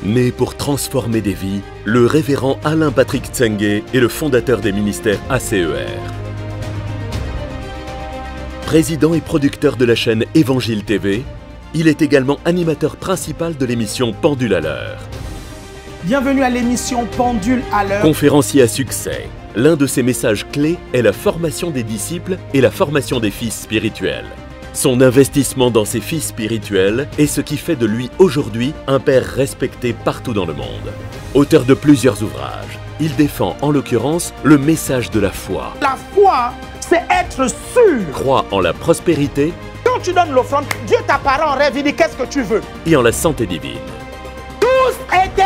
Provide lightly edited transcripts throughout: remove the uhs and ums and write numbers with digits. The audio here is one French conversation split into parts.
Né pour transformer des vies, le révérend Alain Patrick Tsengue est le fondateur des ministères ACER. Président et producteur de la chaîne Évangile TV, il est également animateur principal de l'émission Pendule à l'heure. Bienvenue à l'émission Pendule à l'heure. Conférencier à succès, l'un de ses messages clés est la formation des disciples et la formation des fils spirituels. Son investissement dans ses fils spirituels est ce qui fait de lui aujourd'hui un père respecté partout dans le monde. Auteur de plusieurs ouvrages, il défend en l'occurrence le message de la foi. La foi, c'est être sûr. Croit en la prospérité. Quand tu donnes l'offrande, Dieu t'apparaît en rêve, il dit qu'est-ce que tu veux. Et en la santé divine. Tous étaient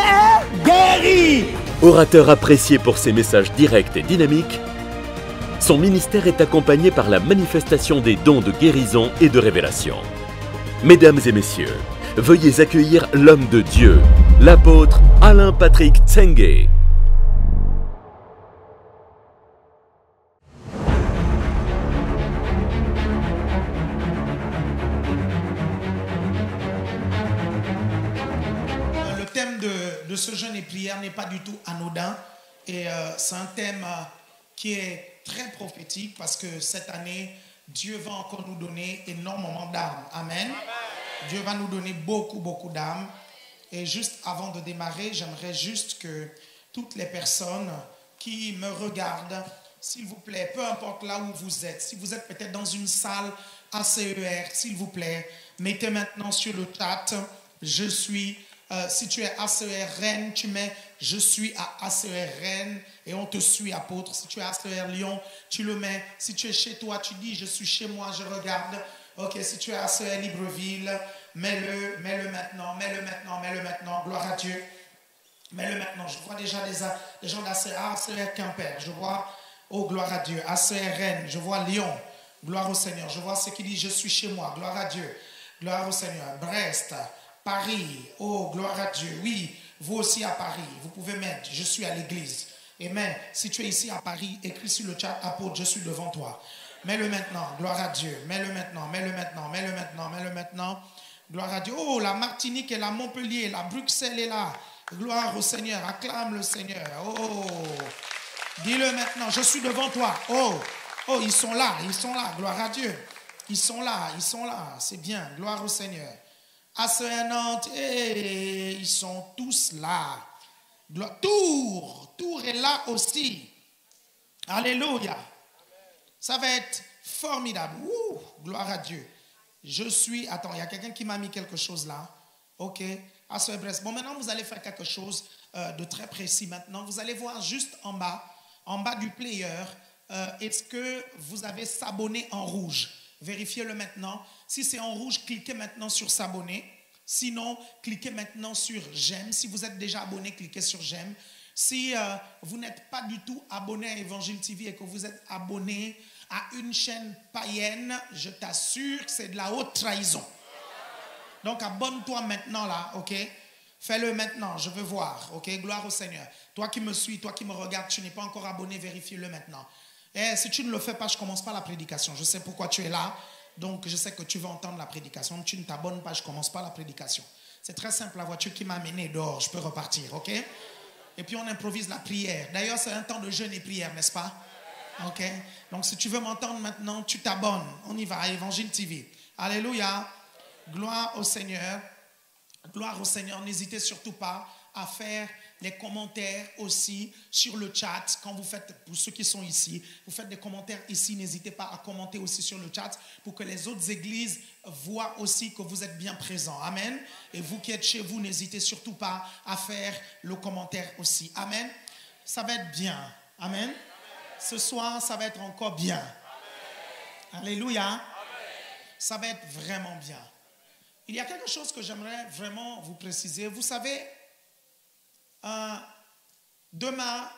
guéris. Orateur apprécié pour ses messages directs et dynamiques, son ministère est accompagné par la manifestation des dons de guérison et de révélation. Mesdames et messieurs, veuillez accueillir l'homme de Dieu, l'apôtre Alain Patrick Tsengue. Le thème de ce jeûne et prière n'est pas du tout anodin et c'est un thème qui est très prophétique parce que cette année, Dieu va encore nous donner énormément d'âmes. Amen. Dieu va nous donner beaucoup d'âmes. Et juste avant de démarrer, j'aimerais juste que toutes les personnes qui me regardent, s'il vous plaît, peu importe là où vous êtes, si vous êtes peut-être dans une salle ACER, s'il vous plaît, mettez maintenant sur le chat, je suis... si tu es ACER Rennes, tu mets « Je suis à ACER Rennes » et on te suit apôtre. Si tu es à ACER Lyon, tu le mets. Si tu es chez toi, tu dis « Je suis chez moi, je regarde ». Ok, si tu es à ACER Libreville, mets-le maintenant, mets-le maintenant. Gloire à Dieu. Mets-le maintenant. Je vois déjà des gens d'ACER Quimper. Je vois, oh gloire à Dieu, ACER Rennes. Je vois Lyon. Gloire au Seigneur. Je vois ceux qui disent « Je suis chez moi ». Gloire à Dieu. Gloire au Seigneur. Brest. Paris, oh gloire à Dieu, oui, vous aussi à Paris, vous pouvez mettre, je suis à l'église. Amen. Si tu es ici à Paris, écris sur le chat, apôtre, je suis devant toi. Mets-le maintenant, gloire à Dieu, mets-le maintenant, gloire à Dieu. Oh, la Martinique et la Montpellier, la Bruxelles est là, gloire au Seigneur, acclame le Seigneur. Oh, dis-le maintenant, je suis devant toi. Oh, ils sont là, gloire à Dieu. Ils sont là, c'est bien, gloire au Seigneur. ACER Nantes, ils sont tous là. Tours est là aussi. Alléluia. Ça va être formidable. Ouh, gloire à Dieu. Attends, il y a quelqu'un qui m'a mis quelque chose là. Ok. ACER Brest. Bon, maintenant, vous allez faire quelque chose de très précis maintenant. Vous allez voir juste en bas du player, est-ce que vous avez s'abonner en rouge? Vérifiez-le maintenant. Si c'est en rouge, cliquez maintenant sur s'abonner. Sinon, cliquez maintenant sur j'aime. Si vous êtes déjà abonné, cliquez sur j'aime. Si vous n'êtes pas du tout abonné à Évangile TV et que vous êtes abonné à une chaîne païenne, je t'assure que c'est de la haute trahison. Donc, abonne-toi maintenant là, ok? Fais-le maintenant, je veux voir, ok? Gloire au Seigneur. Toi qui me suis, toi qui me regardes, tu n'es pas encore abonné, vérifie-le maintenant. Et si tu ne le fais pas, je ne commence pas la prédication. Je sais pourquoi tu es là. Donc, je sais que tu vas entendre la prédication. Tu ne t'abonnes pas, je ne commence pas la prédication. C'est très simple, la voiture qui m'a amené dehors, je peux repartir, ok? Et puis, on improvise la prière. D'ailleurs, c'est un temps de jeûne et prière, n'est-ce pas? Ok? Donc, si tu veux m'entendre maintenant, tu t'abonnes. On y va à Évangile TV. Alléluia. Gloire au Seigneur. Gloire au Seigneur. N'hésitez surtout pas à faire les commentaires aussi sur le chat. Quand vous faites, pour ceux qui sont ici, vous faites des commentaires ici, n'hésitez pas à commenter aussi sur le chat pour que les autres églises voient aussi que vous êtes bien présents. Amen. Et vous qui êtes chez vous, n'hésitez surtout pas à faire le commentaire aussi. Amen. Ça va être bien. Amen. Ce soir, ça va être encore bien. Alléluia. Ça va être vraiment bien. Il y a quelque chose que j'aimerais vraiment vous préciser. Vous savez, demain,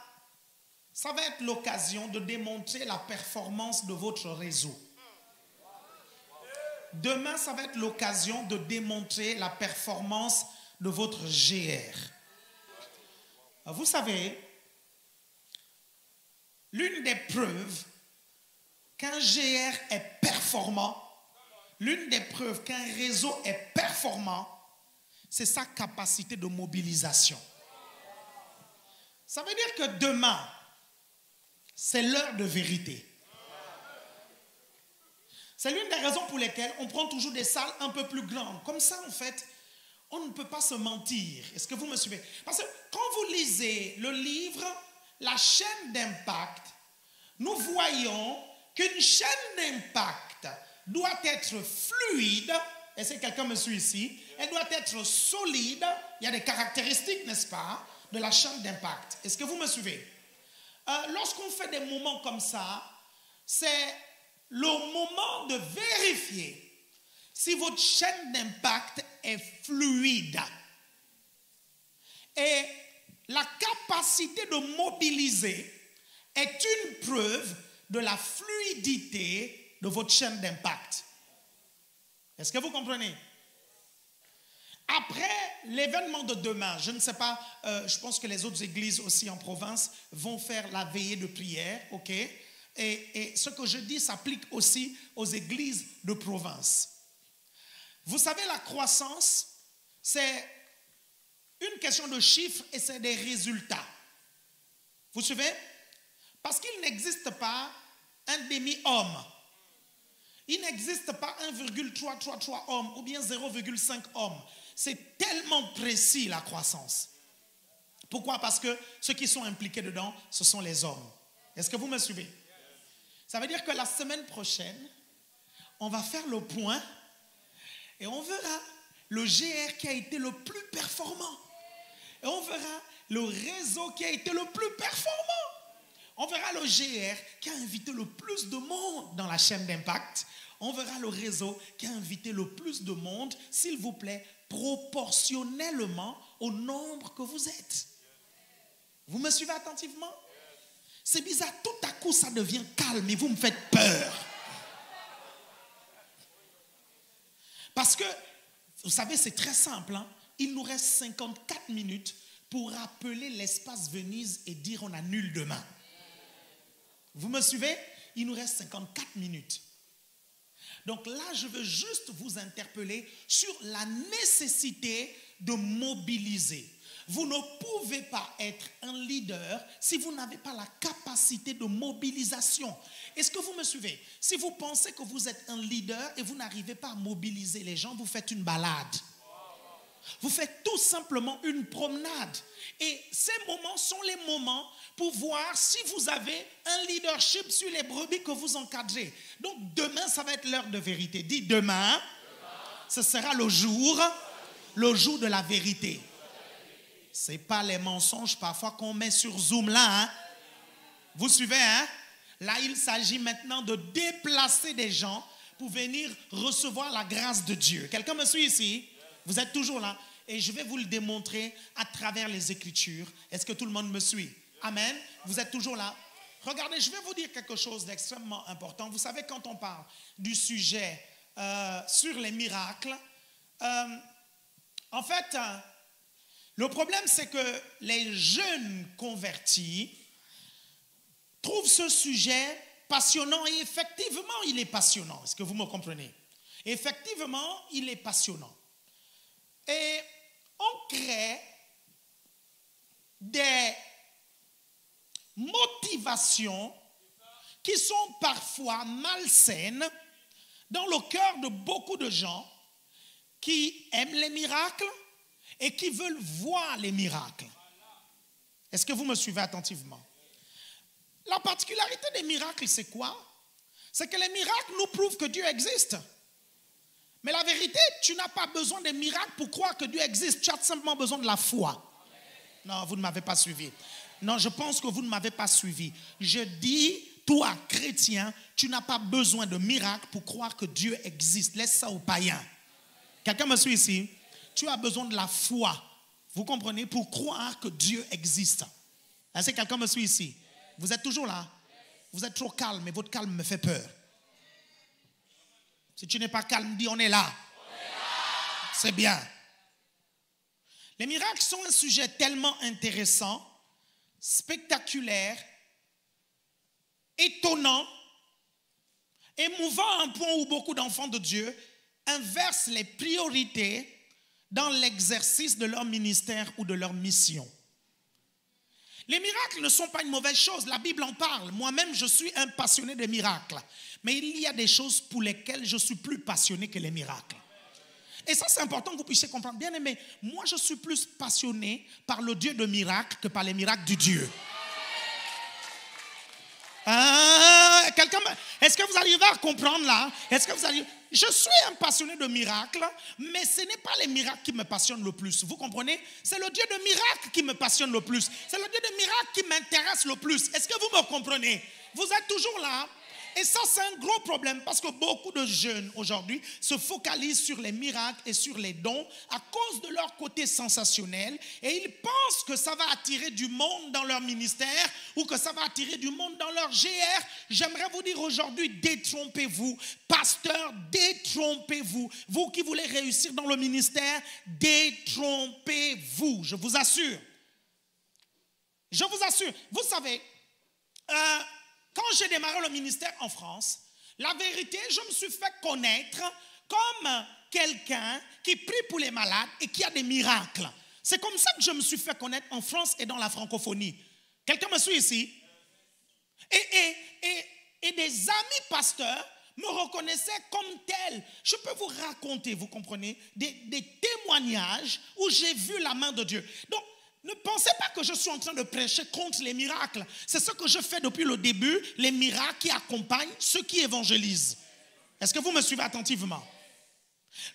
ça va être l'occasion de démontrer la performance de votre réseau. Demain, ça va être l'occasion de démontrer la performance de votre GR. Vous savez, l'une des preuves qu'un GR est performant, l'une des preuves qu'un réseau est performant, c'est sa capacité de mobilisation. Ça veut dire que demain, c'est l'heure de vérité. C'est l'une des raisons pour lesquelles on prend toujours des salles un peu plus grandes. Comme ça, en fait, on ne peut pas se mentir. Est-ce que vous me suivez? Parce que quand vous lisez le livre « La chaîne d'impact », nous voyons qu'une chaîne d'impact doit être fluide. Est-ce que quelqu'un me suit ici? Elle doit être solide. Il y a des caractéristiques, n'est-ce pas, de la chaîne d'impact. Est-ce que vous me suivez? Lorsqu'on fait des moments comme ça, c'est le moment de vérifier si votre chaîne d'impact est fluide. Et la capacité de mobiliser est une preuve de la fluidité de votre chaîne d'impact. Est-ce que vous comprenez? Après l'événement de demain, je ne sais pas, je pense que les autres églises aussi en province vont faire la veillée de prière, ok? Et ce que je dis s'applique aussi aux églises de province. Vous savez, la croissance, c'est une question de chiffres et c'est des résultats. Vous suivez? Parce qu'il n'existe pas un demi-homme. Il n'existe pas 1,333 hommes ou bien 0,5 hommes. C'est tellement précis la croissance. Pourquoi? Parce que ceux qui sont impliqués dedans, ce sont les hommes. Est-ce que vous me suivez? Ça veut dire que la semaine prochaine, on va faire le point et on verra le GR qui a été le plus performant. Et on verra le réseau qui a été le plus performant. On verra le GR qui a invité le plus de monde dans la chaîne d'impact. On verra le réseau qui a invité le plus de monde, s'il vous plaît, proportionnellement au nombre que vous êtes. Vous me suivez attentivement? C'est bizarre, tout à coup ça devient calme et vous me faites peur. Parce que, vous savez, c'est très simple. Hein? Il nous reste 54 minutes pour appeler l'espace Venise et dire on annule demain. Vous me suivez? Il nous reste 54 minutes. Donc là, je veux juste vous interpeller sur la nécessité de mobiliser. Vous ne pouvez pas être un leader si vous n'avez pas la capacité de mobilisation. Est-ce que vous me suivez? Si vous pensez que vous êtes un leader et vous n'arrivez pas à mobiliser les gens, vous faites une balade. Vous faites tout simplement une promenade. Et ces moments sont les moments pour voir si vous avez un leadership sur les brebis que vous encadrez. Donc demain, ça va être l'heure de vérité. Dis demain, ce sera le jour de la vérité. Ce n'est pas les mensonges parfois qu'on met sur Zoom là. Hein? Vous suivez, hein? Là, il s'agit maintenant de déplacer des gens pour venir recevoir la grâce de Dieu. Quelqu'un me suit ici? Vous êtes toujours là. Et je vais vous le démontrer à travers les Écritures. Est-ce que tout le monde me suit? Amen. Vous êtes toujours là. Regardez, je vais vous dire quelque chose d'extrêmement important. Vous savez, quand on parle du sujet sur les miracles, en fait, le problème, c'est que les jeunes convertis trouvent ce sujet passionnant et effectivement, il est passionnant. Est-ce que vous me comprenez? Effectivement, il est passionnant. Et on crée des motivations qui sont parfois malsaines dans le cœur de beaucoup de gens qui aiment les miracles et qui veulent voir les miracles. Est-ce que vous me suivez attentivement? La particularité des miracles, c'est quoi? C'est que les miracles nous prouvent que Dieu existe. Mais la vérité, tu n'as pas besoin des miracles pour croire que Dieu existe. Tu as simplement besoin de la foi. Non, vous ne m'avez pas suivi. Non, je pense que vous ne m'avez pas suivi. Je dis, toi, chrétien, tu n'as pas besoin de miracles pour croire que Dieu existe. Laisse ça aux païens. Quelqu'un me suit ici? Tu as besoin de la foi. Vous comprenez? Pour croire que Dieu existe. Est-ce que quelqu'un me suit ici? Vous êtes toujours là? Vous êtes trop calme et votre calme me fait peur. Si tu n'es pas calme, dis on est là. C'est bien. Les miracles sont un sujet tellement intéressant, spectaculaire, étonnant, émouvant à un point où beaucoup d'enfants de Dieu inversent les priorités dans l'exercice de leur ministère ou de leur mission. Les miracles ne sont pas une mauvaise chose, la Bible en parle. Moi-même, je suis un passionné des miracles. Mais il y a des choses pour lesquelles je suis plus passionné que les miracles. Et ça, c'est important que vous puissiez comprendre. Bien aimé, moi, je suis plus passionné par le Dieu de miracles que par les miracles du Dieu. Est-ce que vous arrivez à comprendre là? Je suis un passionné de miracles, mais ce n'est pas les miracles qui me passionnent le plus. Vous comprenez? C'est le Dieu de miracles qui me passionne le plus. C'est le Dieu de miracles qui m'intéresse le plus. Est-ce que vous me comprenez? Vous êtes toujours là? Et ça, c'est un gros problème parce que beaucoup de jeunes aujourd'hui se focalisent sur les miracles et sur les dons à cause de leur côté sensationnel et ils pensent que ça va attirer du monde dans leur ministère ou que ça va attirer du monde dans leur GR. J'aimerais vous dire aujourd'hui, détrompez-vous. Pasteur, détrompez-vous. Vous qui voulez réussir dans le ministère, détrompez-vous. Je vous assure. Je vous assure. Vous savez, quand j'ai démarré le ministère en France, la vérité, je me suis fait connaître comme quelqu'un qui prie pour les malades et qui a des miracles. C'est comme ça que je me suis fait connaître en France et dans la francophonie. Quelqu'un me suit ici? Et des amis pasteurs me reconnaissaient comme tel. Je peux vous raconter, vous comprenez, des témoignages où j'ai vu la main de Dieu. Donc, ne pensez pas que je suis en train de prêcher contre les miracles. C'est ce que je fais depuis le début, les miracles qui accompagnent ceux qui évangélisent. Est-ce que vous me suivez attentivement?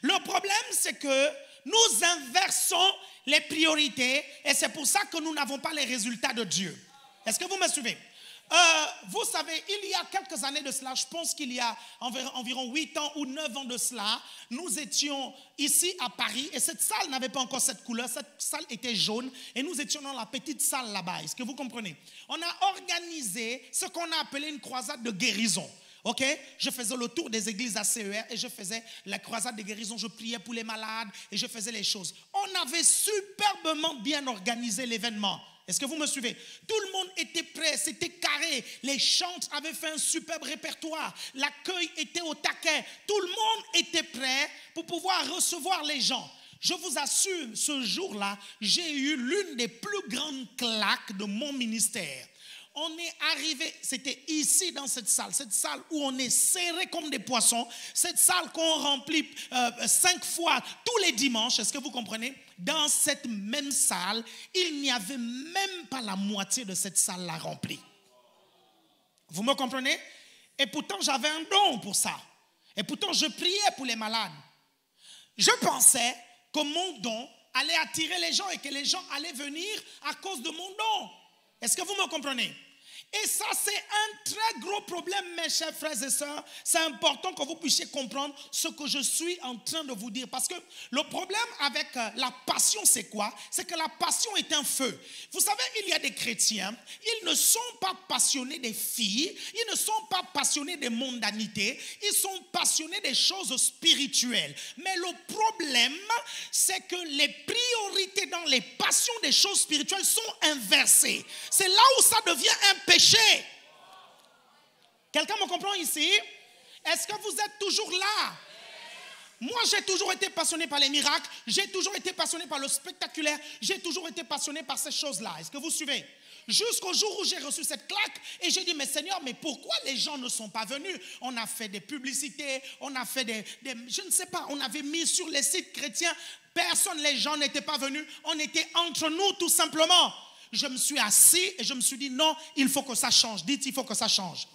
Le problème, c'est que nous inversons les priorités et c'est pour ça que nous n'avons pas les résultats de Dieu. Est-ce que vous me suivez? Vous savez, il y a quelques années de cela, je pense qu'il y a environ 8 ans ou 9 ans de cela, nous étions ici à Paris et cette salle n'avait pas encore cette couleur, cette salle était jaune et nous étions dans la petite salle là-bas. Est-ce que vous comprenez? On a organisé ce qu'on a appelé une croisade de guérison. Ok, je faisais le tour des églises à CER et je faisais la croisade de guérison, je priais pour les malades et je faisais les choses. On avait superbement bien organisé l'événement. Est-ce que vous me suivez? Tout le monde était prêt, c'était carré. Les chantres avaient fait un superbe répertoire. L'accueil était au taquet. Tout le monde était prêt pour pouvoir recevoir les gens. Je vous assure, ce jour-là, j'ai eu l'une des plus grandes claques de mon ministère. On est arrivé, c'était ici dans cette salle où on est serré comme des poissons, cette salle qu'on remplit 5 fois tous les dimanches, est-ce que vous comprenez? Dans cette même salle, il n'y avait même pas la moitié de cette salle-là remplie. Vous me comprenez? Et pourtant, j'avais un don pour ça. Et pourtant, je priais pour les malades. Je pensais que mon don allait attirer les gens et que les gens allaient venir à cause de mon don. Est-ce que vous me comprenez? Et ça, c'est un très gros problème, mes chers frères et sœurs. C'est important que vous puissiez comprendre ce que je suis en train de vous dire. Parce que le problème avec la passion, c'est quoi? C'est que la passion est un feu. Vous savez, il y a des chrétiens, ils ne sont pas passionnés des filles, ils ne sont pas passionnés des mondanités, ils sont passionnés des choses spirituelles. Mais le problème, c'est que les priorités dans les passions des choses spirituelles sont inversées. C'est là où ça devient un péché. Quelqu'un me comprend ici? Est-ce que vous êtes toujours là? Moi, j'ai toujours été passionné par les miracles, j'ai toujours été passionné par le spectaculaire, j'ai toujours été passionné par ces choses-là. Est-ce que vous suivez? Jusqu'au jour où j'ai reçu cette claque et j'ai dit, mais Seigneur, mais pourquoi les gens ne sont pas venus? On a fait des publicités, on a fait je ne sais pas, on avait mis sur les sites chrétiens, personne, les gens n'étaient pas venus, on était entre nous tout simplement. Je me suis assis et je me suis dit, non, il faut que ça change. Dites, il faut que ça change.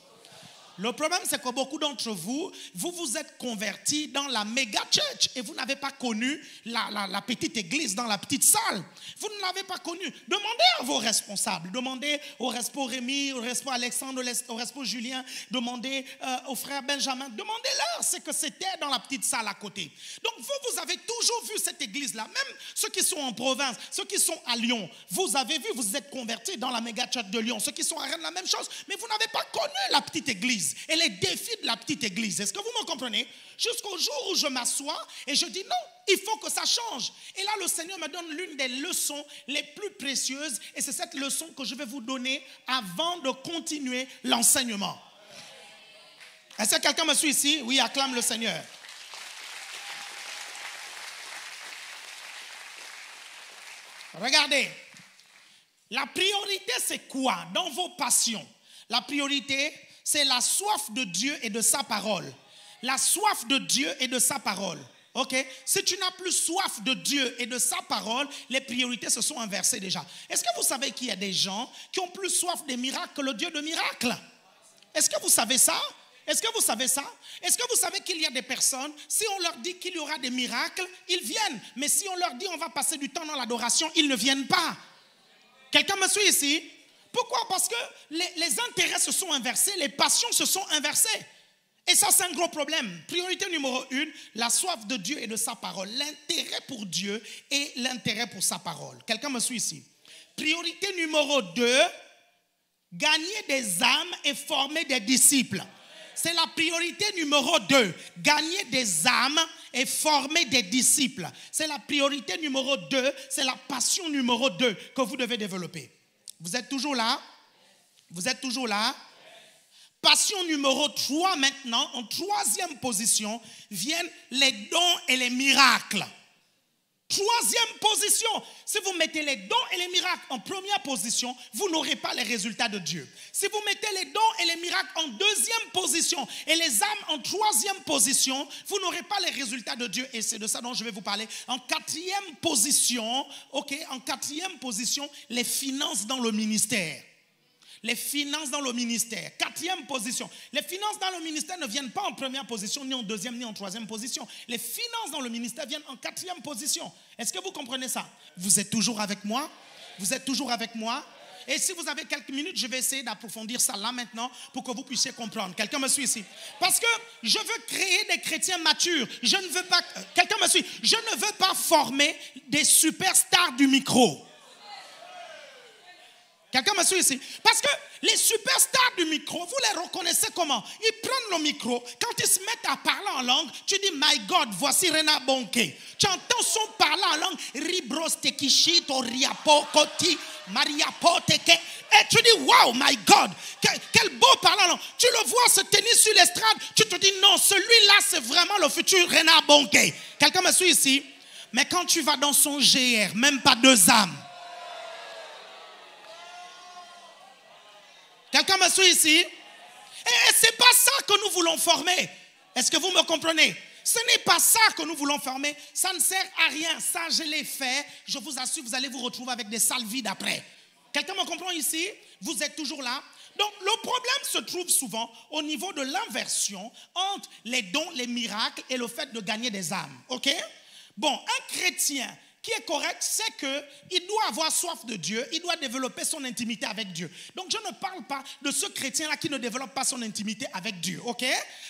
Le problème, c'est que beaucoup d'entre vous, vous êtes convertis dans la méga church et vous n'avez pas connu la petite église dans la petite salle. Vous ne l'avez pas connu. Demandez à vos responsables. Demandez au respo Rémi, au respo Alexandre, au respo Julien. Demandez au frère Benjamin. Demandez-leur ce que c'était dans la petite salle à côté. Donc vous avez toujours vu cette église-là. Même ceux qui sont en province, ceux qui sont à Lyon. Vous avez vu, vous êtes convertis dans la méga church de Lyon. Ceux qui sont à Rennes, la même chose. Mais vous n'avez pas connu la petite église et les défis de la petite église. Est-ce que vous me comprenez? Jusqu'au jour où je m'assois et je dis non, il faut que ça change. Et là, le Seigneur me donne l'une des leçons les plus précieuses et c'est cette leçon que je vais vous donner avant de continuer l'enseignement. Est-ce que quelqu'un me suit ici? Oui, acclame le Seigneur. Regardez. La priorité, c'est quoi dans vos passions? La priorité, c'est la soif de Dieu et de sa parole. La soif de Dieu et de sa parole. Ok? Si tu n'as plus soif de Dieu et de sa parole, les priorités se sont inversées déjà. Est-ce que vous savez qu'il y a des gens qui ont plus soif des miracles que le Dieu de miracles? Est-ce que vous savez ça? Est-ce que vous savez ça? Est-ce que vous savez qu'il y a des personnes, si on leur dit qu'il y aura des miracles, ils viennent. Mais si on leur dit on va passer du temps dans l'adoration, ils ne viennent pas. Quelqu'un me suit ici? Pourquoi? Parce que les intérêts se sont inversés, les passions se sont inversées. Et ça, c'est un gros problème. Priorité numéro 1, la soif de Dieu et de sa parole. L'intérêt pour Dieu et l'intérêt pour sa parole. Quelqu'un me suit ici? Priorité numéro 2, gagner des âmes et former des disciples. C'est la priorité numéro 2. Gagner des âmes et former des disciples. C'est la priorité numéro 2. C'est la passion numéro 2 que vous devez développer. Vous êtes toujours là? Vous êtes toujours là? Passion numéro 3 maintenant, en troisième position, viennent les dons et les miracles. Troisième position, si vous mettez les dons et les miracles en première position, vous n'aurez pas les résultats de Dieu. Si vous mettez les dons et les miracles en deuxième position et les âmes en troisième position, vous n'aurez pas les résultats de Dieu. Et c'est de ça dont je vais vous parler. En quatrième position, les finances dans le ministère. Les finances dans le ministère. Quatrième position. Les finances dans le ministère ne viennent pas en première position, ni en deuxième, ni en troisième position. Les finances dans le ministère viennent en quatrième position. Est-ce que vous comprenez ça? Vous êtes toujours avec moi? Vous êtes toujours avec moi? Et si vous avez quelques minutes, je vais essayer d'approfondir ça là maintenant pour que vous puissiez comprendre. Quelqu'un me suit ici? Parce que je veux créer des chrétiens matures. Je ne veux pas... Quelqu'un me suit? Je ne veux pas former des superstars du micro. Quelqu'un me suit ici? Parce que les superstars du micro, vous les reconnaissez comment? Ils prennent le micro, quand ils se mettent à parler en langue, tu dis, my God, voici Rena Bonke. Tu entends son parler en langue, Ribros Tekishito, Riapo, Koti, Mariapo, Teke. Et tu dis, wow, my God, quel beau parler en langue. Tu le vois se tenir sur l'estrade, tu te dis, non, celui-là, c'est vraiment le futur Rena Bonke. Quelqu'un me suit ici? Mais quand tu vas dans son GR, même pas 2 âmes. Quelqu'un me suit ici? Et ce n'est pas ça que nous voulons former. Est-ce que vous me comprenez? Ce n'est pas ça que nous voulons former. Ça ne sert à rien. Ça, je l'ai fait. Je vous assure, vous allez vous retrouver avec des salles vides après. Quelqu'un me comprend ici? Vous êtes toujours là? Donc, le problème se trouve souvent au niveau de l'inversion entre les dons, les miracles et le fait de gagner des âmes. OK? Bon, un chrétien qui est correct, c'est qu'il doit avoir soif de Dieu, il doit développer son intimité avec Dieu. Donc je ne parle pas de ce chrétien-là qui ne développe pas son intimité avec Dieu, ok?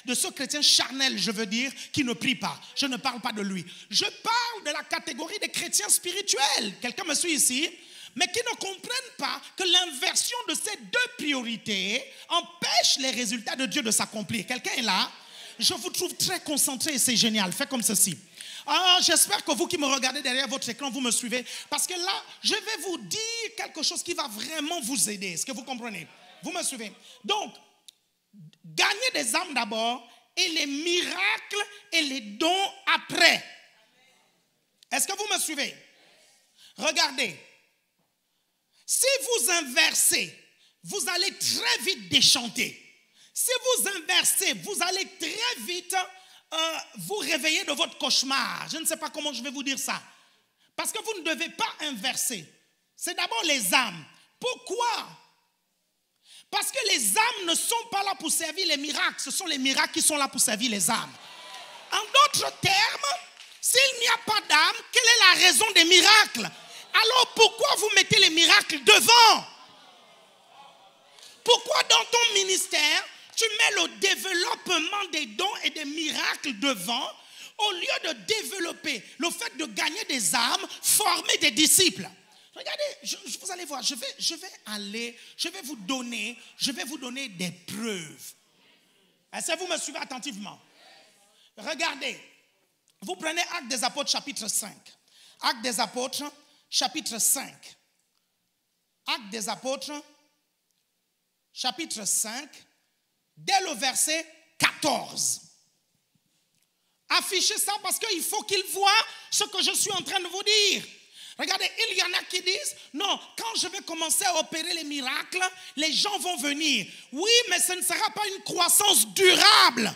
De ce chrétien charnel, je veux dire, qui ne prie pas. Je ne parle pas de lui. Je parle de la catégorie des chrétiens spirituels. Quelqu'un me suit ici? Mais qui ne comprennent pas que l'inversion de ces 2 priorités empêche les résultats de Dieu de s'accomplir. Quelqu'un est là? Je vous trouve très concentré et c'est génial. Faites comme ceci. J'espère que vous qui me regardez derrière votre écran, vous me suivez. Parce que là, je vais vous dire quelque chose qui va vraiment vous aider. Est-ce que vous comprenez? Vous me suivez? Donc, gagner des âmes d'abord et les miracles et les dons après. Est-ce que vous me suivez? Regardez. Si vous inversez, vous allez très vite déchanter. Si vous inversez, vous allez très vite... vous réveillez de votre cauchemar. Je ne sais pas comment je vais vous dire ça. Parce que vous ne devez pas inverser. C'est d'abord les âmes. Pourquoi? Parce que les âmes ne sont pas là pour servir les miracles. Ce sont les miracles qui sont là pour servir les âmes. En d'autres termes, s'il n'y a pas d'âme, quelle est la raison des miracles? Alors pourquoi vous mettez les miracles devant? Pourquoi dans ton ministère tu mets le développement des dons et des miracles devant au lieu de développer le fait de gagner des âmes, former des disciples? Regardez, vous allez voir, je vais vous donner des preuves. Est-ce que vous me suivez attentivement? Regardez, vous prenez Actes des Apôtres chapitre 5. Actes des Apôtres chapitre 5. Actes des Apôtres chapitre 5. Dès le verset 14. Affichez ça parce qu'il faut qu'il voit ce que je suis en train de vous dire. Regardez, il y en a qui disent, non, quand je vais commencer à opérer les miracles, les gens vont venir. Oui, mais ce ne sera pas une croissance durable.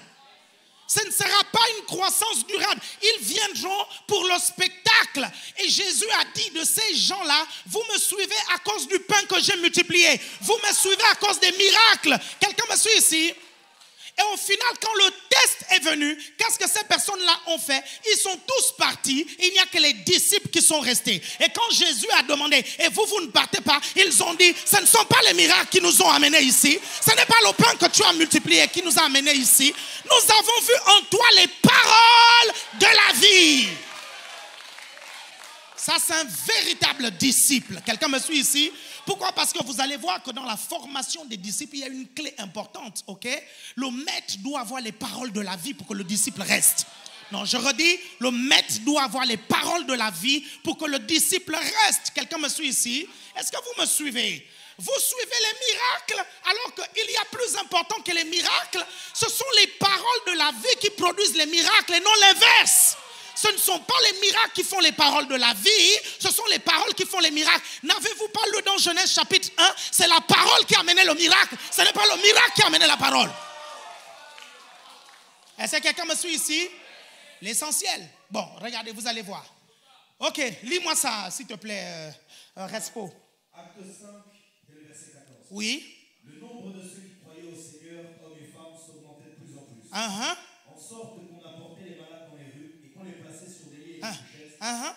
Ce ne sera pas une croissance durable. Ils viendront pour le spectacle. Et Jésus a dit de ces gens-là, vous me suivez à cause du pain que j'ai multiplié. Vous me suivez à cause des miracles. Quelqu'un me suit ici? Et au final, quand le test est venu, qu'est-ce que ces personnes-là ont fait? Ils sont tous partis. Il n'y a que les disciples qui sont restés. Et quand Jésus a demandé, et vous ne partez pas, ils ont dit, ce ne sont pas les miracles qui nous ont amenés ici. Ce n'est pas le pain que tu as multiplié qui nous a amenés ici. Nous avons vu en toi les paroles de la vie. Ça, c'est un véritable disciple. Quelqu'un me suit ici? Pourquoi? Parce que vous allez voir que dans la formation des disciples, il y a une clé importante, ok? Le maître doit avoir les paroles de la vie pour que le disciple reste. Non, je redis, le maître doit avoir les paroles de la vie pour que le disciple reste. Quelqu'un me suit ici? Est-ce que vous me suivez? Vous suivez les miracles alors qu'il y a plus important que les miracles. Ce sont les paroles de la vie qui produisent les miracles et non l'inverse. Ce ne sont pas les miracles qui font les paroles de la vie, ce sont les paroles qui font les miracles. N'avez-vous pas lu dans Genèse chapitre 1? C'est la parole qui a amené le miracle, ce n'est pas le miracle qui a amené la parole. Est-ce que quelqu'un me suit ici? L'essentiel. Bon, regardez, vous allez voir. Ok, lis-moi ça, s'il te plaît, Respo. Acte 5, le verset 14. Oui. Le nombre de ceux qui croyaient au Seigneur, hommes et femmes, s'augmentait de plus en plus. En sorte qu'on apportait les malades dans les rues et qu'on les plaçait sur des lits et des chaises, afin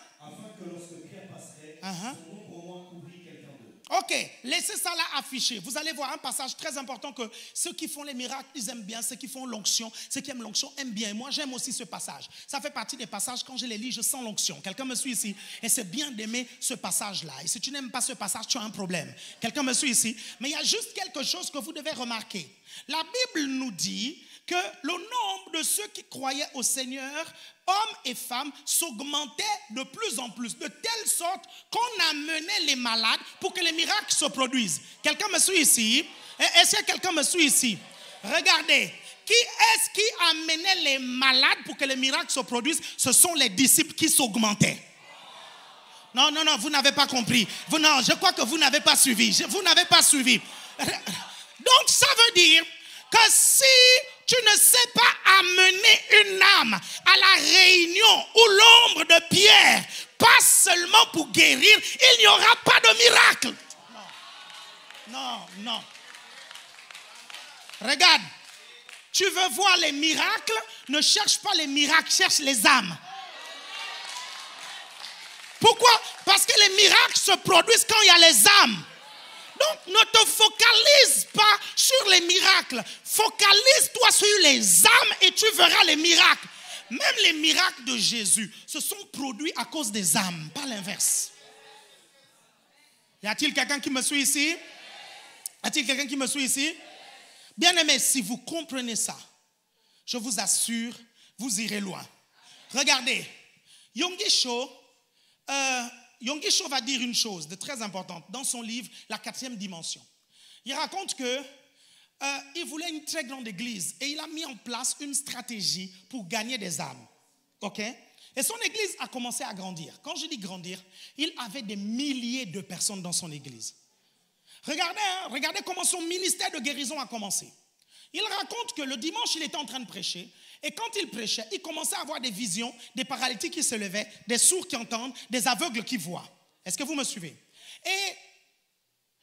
que lorsque Pierre passerait, son ombre au moins couvrit quelqu'un d'eux. Ok, laissez ça là affiché. Vous allez voir un passage très important que ceux qui font les miracles, ils aiment bien. Ceux qui font l'onction, ceux qui aiment l'onction aiment bien. Et moi, j'aime aussi ce passage. Ça fait partie des passages, quand je les lis, je sens l'onction. Quelqu'un me suit ici? Et c'est bien d'aimer ce passage-là. Et si tu n'aimes pas ce passage, tu as un problème. Quelqu'un me suit ici? Mais il y a juste quelque chose que vous devez remarquer. La Bible nous dit que le nombre de ceux qui croyaient au Seigneur, hommes et femmes, s'augmentait de plus en plus, de telle sorte qu'on amenait les malades pour que les miracles se produisent. Quelqu'un me suit ici? Est-ce que quelqu'un me suit ici? Regardez, qui est-ce qui amenait les malades pour que les miracles se produisent? Ce sont les disciples qui s'augmentaient. Non, vous n'avez pas compris. Non, je crois que vous n'avez pas suivi. Vous n'avez pas suivi. Donc, ça veut dire que si tu ne sais pas amener une âme à la réunion où l'ombre de Pierre passe seulement pour guérir, il n'y aura pas de miracle. Non. Regarde, tu veux voir les miracles, ne cherche pas les miracles, cherche les âmes. Pourquoi? Parce que les miracles se produisent quand il y a les âmes. Donc, ne te focalise pas sur les miracles. Focalise-toi sur les âmes et tu verras les miracles. Même les miracles de Jésus se sont produits à cause des âmes, pas l'inverse. Y a-t-il quelqu'un qui me suit ici? Y a-t-il quelqu'un qui me suit ici? Bien-aimés, si vous comprenez ça, je vous assure, vous irez loin. Regardez, Yonggi Cho va dire une chose de très importante dans son livre « La 4e dimension ». Il raconte qu'il voulait une très grande église et il a mis en place une stratégie pour gagner des âmes. Ok? Et son église a commencé à grandir. Quand je dis grandir, il avait des milliers de personnes dans son église. Regardez comment son ministère de guérison a commencé. Il raconte que le dimanche, il était en train de prêcher. Et quand il prêchait, il commençait à avoir des visions, des paralytiques qui se levaient, des sourds qui entendent, des aveugles qui voient. Est-ce que vous me suivez? Et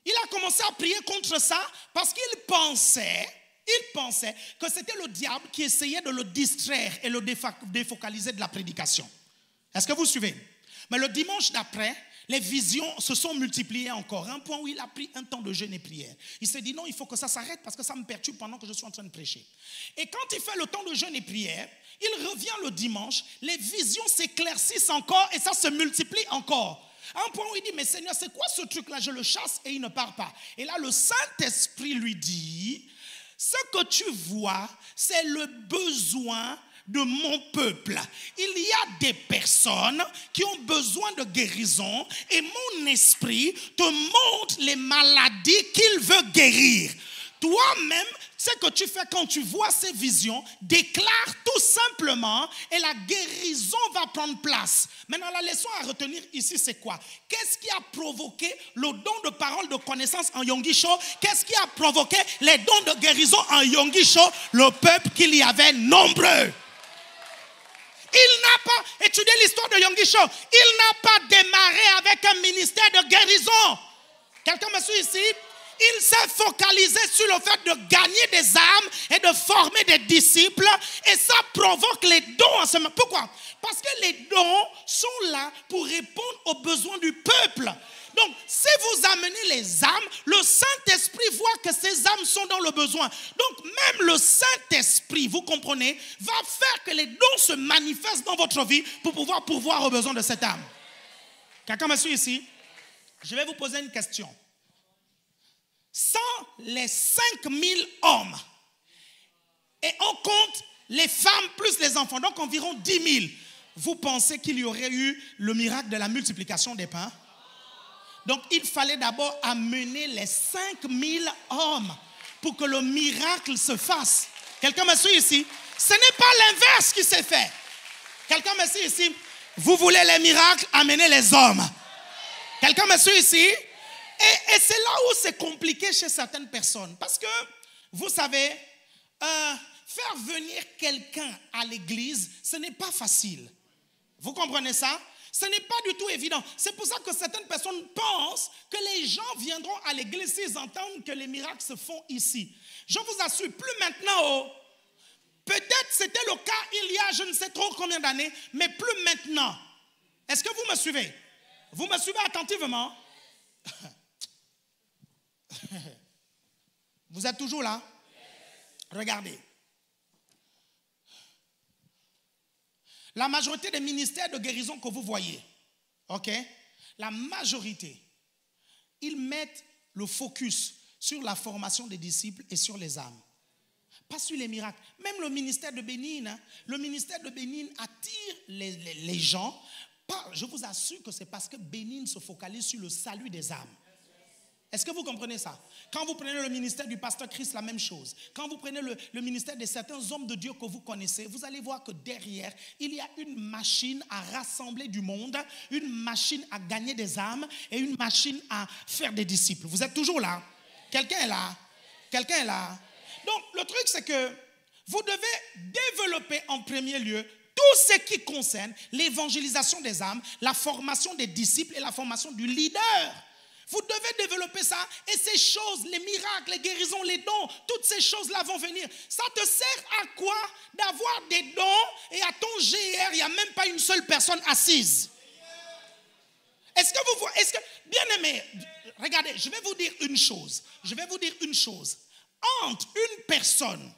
il a commencé à prier contre ça parce qu'il pensait que c'était le diable qui essayait de le distraire et le défocaliser de la prédication. Est-ce que vous suivez? Mais le dimanche d'après, les visions se sont multipliées encore. Un point où il a pris un temps de jeûne et prière. Il s'est dit non, il faut que ça s'arrête parce que ça me perturbe pendant que je suis en train de prêcher. Et quand il fait le temps de jeûne et prière, il revient le dimanche, les visions s'éclaircissent encore et ça se multiplie encore. À un point où il dit, mais Seigneur, c'est quoi ce truc-là? Je le chasse et il ne part pas. Et là, le Saint-Esprit lui dit, ce que tu vois, c'est le besoin de mon peuple. Il y a des personnes qui ont besoin de guérison et mon esprit te montre les maladies qu'il veut guérir. toi-même, ce que tu fais quand tu vois ces visions, déclare tout simplement et la guérison va prendre place. Maintenant, la leçon à retenir ici, c'est quoi? Qu'est-ce qui a provoqué le don de parole de connaissance en Yonggi-Sho? Qu'est-ce qui a provoqué les dons de guérison en Yonggi-Sho? Le peuple qu'il y avait nombreux. Il n'a pas étudié l'histoire de Yonggi-Sho. Il n'a pas démarré avec un ministère de guérison. Quelqu'un me suit ici? Il s'est focalisé sur le fait de gagner des âmes et de former des disciples. Et ça provoque les dons en ce moment. Pourquoi? Parce que les dons sont là pour répondre aux besoins du peuple. Donc, si vous amenez les âmes, le Saint-Esprit voit que ces âmes sont dans le besoin. Donc, même le Saint-Esprit, vous comprenez, va faire que les dons se manifestent dans votre vie pour pouvoir pourvoir aux besoins de cette âme. Quelqu'un me suit ici? Je vais vous poser une question. Sans les 5000 hommes, et on compte les femmes plus les enfants, donc environ 10 000, vous pensez qu'il y aurait eu le miracle de la multiplication des pains? Donc il fallait d'abord amener les 5000 hommes pour que le miracle se fasse. Quelqu'un me suit ici? Ce n'est pas l'inverse qui s'est fait. Quelqu'un me suit ici? Vous voulez les miracles, amenez les hommes. Quelqu'un me suit ici? Et c'est là où c'est compliqué chez certaines personnes. Parce que, vous savez, faire venir quelqu'un à l'église, ce n'est pas facile. Vous comprenez ça? Ce n'est pas du tout évident. C'est pour ça que certaines personnes pensent que les gens viendront à l'église s'ils entendent que les miracles se font ici. Je vous assure, plus maintenant, peut-être c'était le cas il y a je ne sais trop combien d'années, mais plus maintenant. Est-ce que vous me suivez? Vous me suivez attentivement? Vous êtes toujours là? Regardez. La majorité des ministères de guérison que vous voyez, ok? La majorité, ils mettent le focus sur la formation des disciples et sur les âmes. Pas sur les miracles. Même le ministère de Bénin, hein, le ministère de Bénin attire les gens. Je vous assure que c'est parce que Bénin se focalise sur le salut des âmes. Est-ce que vous comprenez ça? Quand vous prenez le ministère du pasteur Christ, la même chose. Quand vous prenez le ministère de certains hommes de Dieu que vous connaissez, vous allez voir que derrière, il y a une machine à rassembler du monde, une machine à gagner des âmes et une machine à faire des disciples. Vous êtes toujours là? Quelqu'un est là? Quelqu'un est là? Donc, le truc, c'est que vous devez développer en premier lieu tout ce qui concerne l'évangélisation des âmes, la formation des disciples et la formation du leader. Vous devez développer ça et ces choses, les miracles, les guérisons, les dons, toutes ces choses-là vont venir. Ça te sert à quoi d'avoir des dons et à ton GR, il n'y a même pas une seule personne assise? Est-ce que, bien aimé, regardez, je vais vous dire une chose. Entre une personne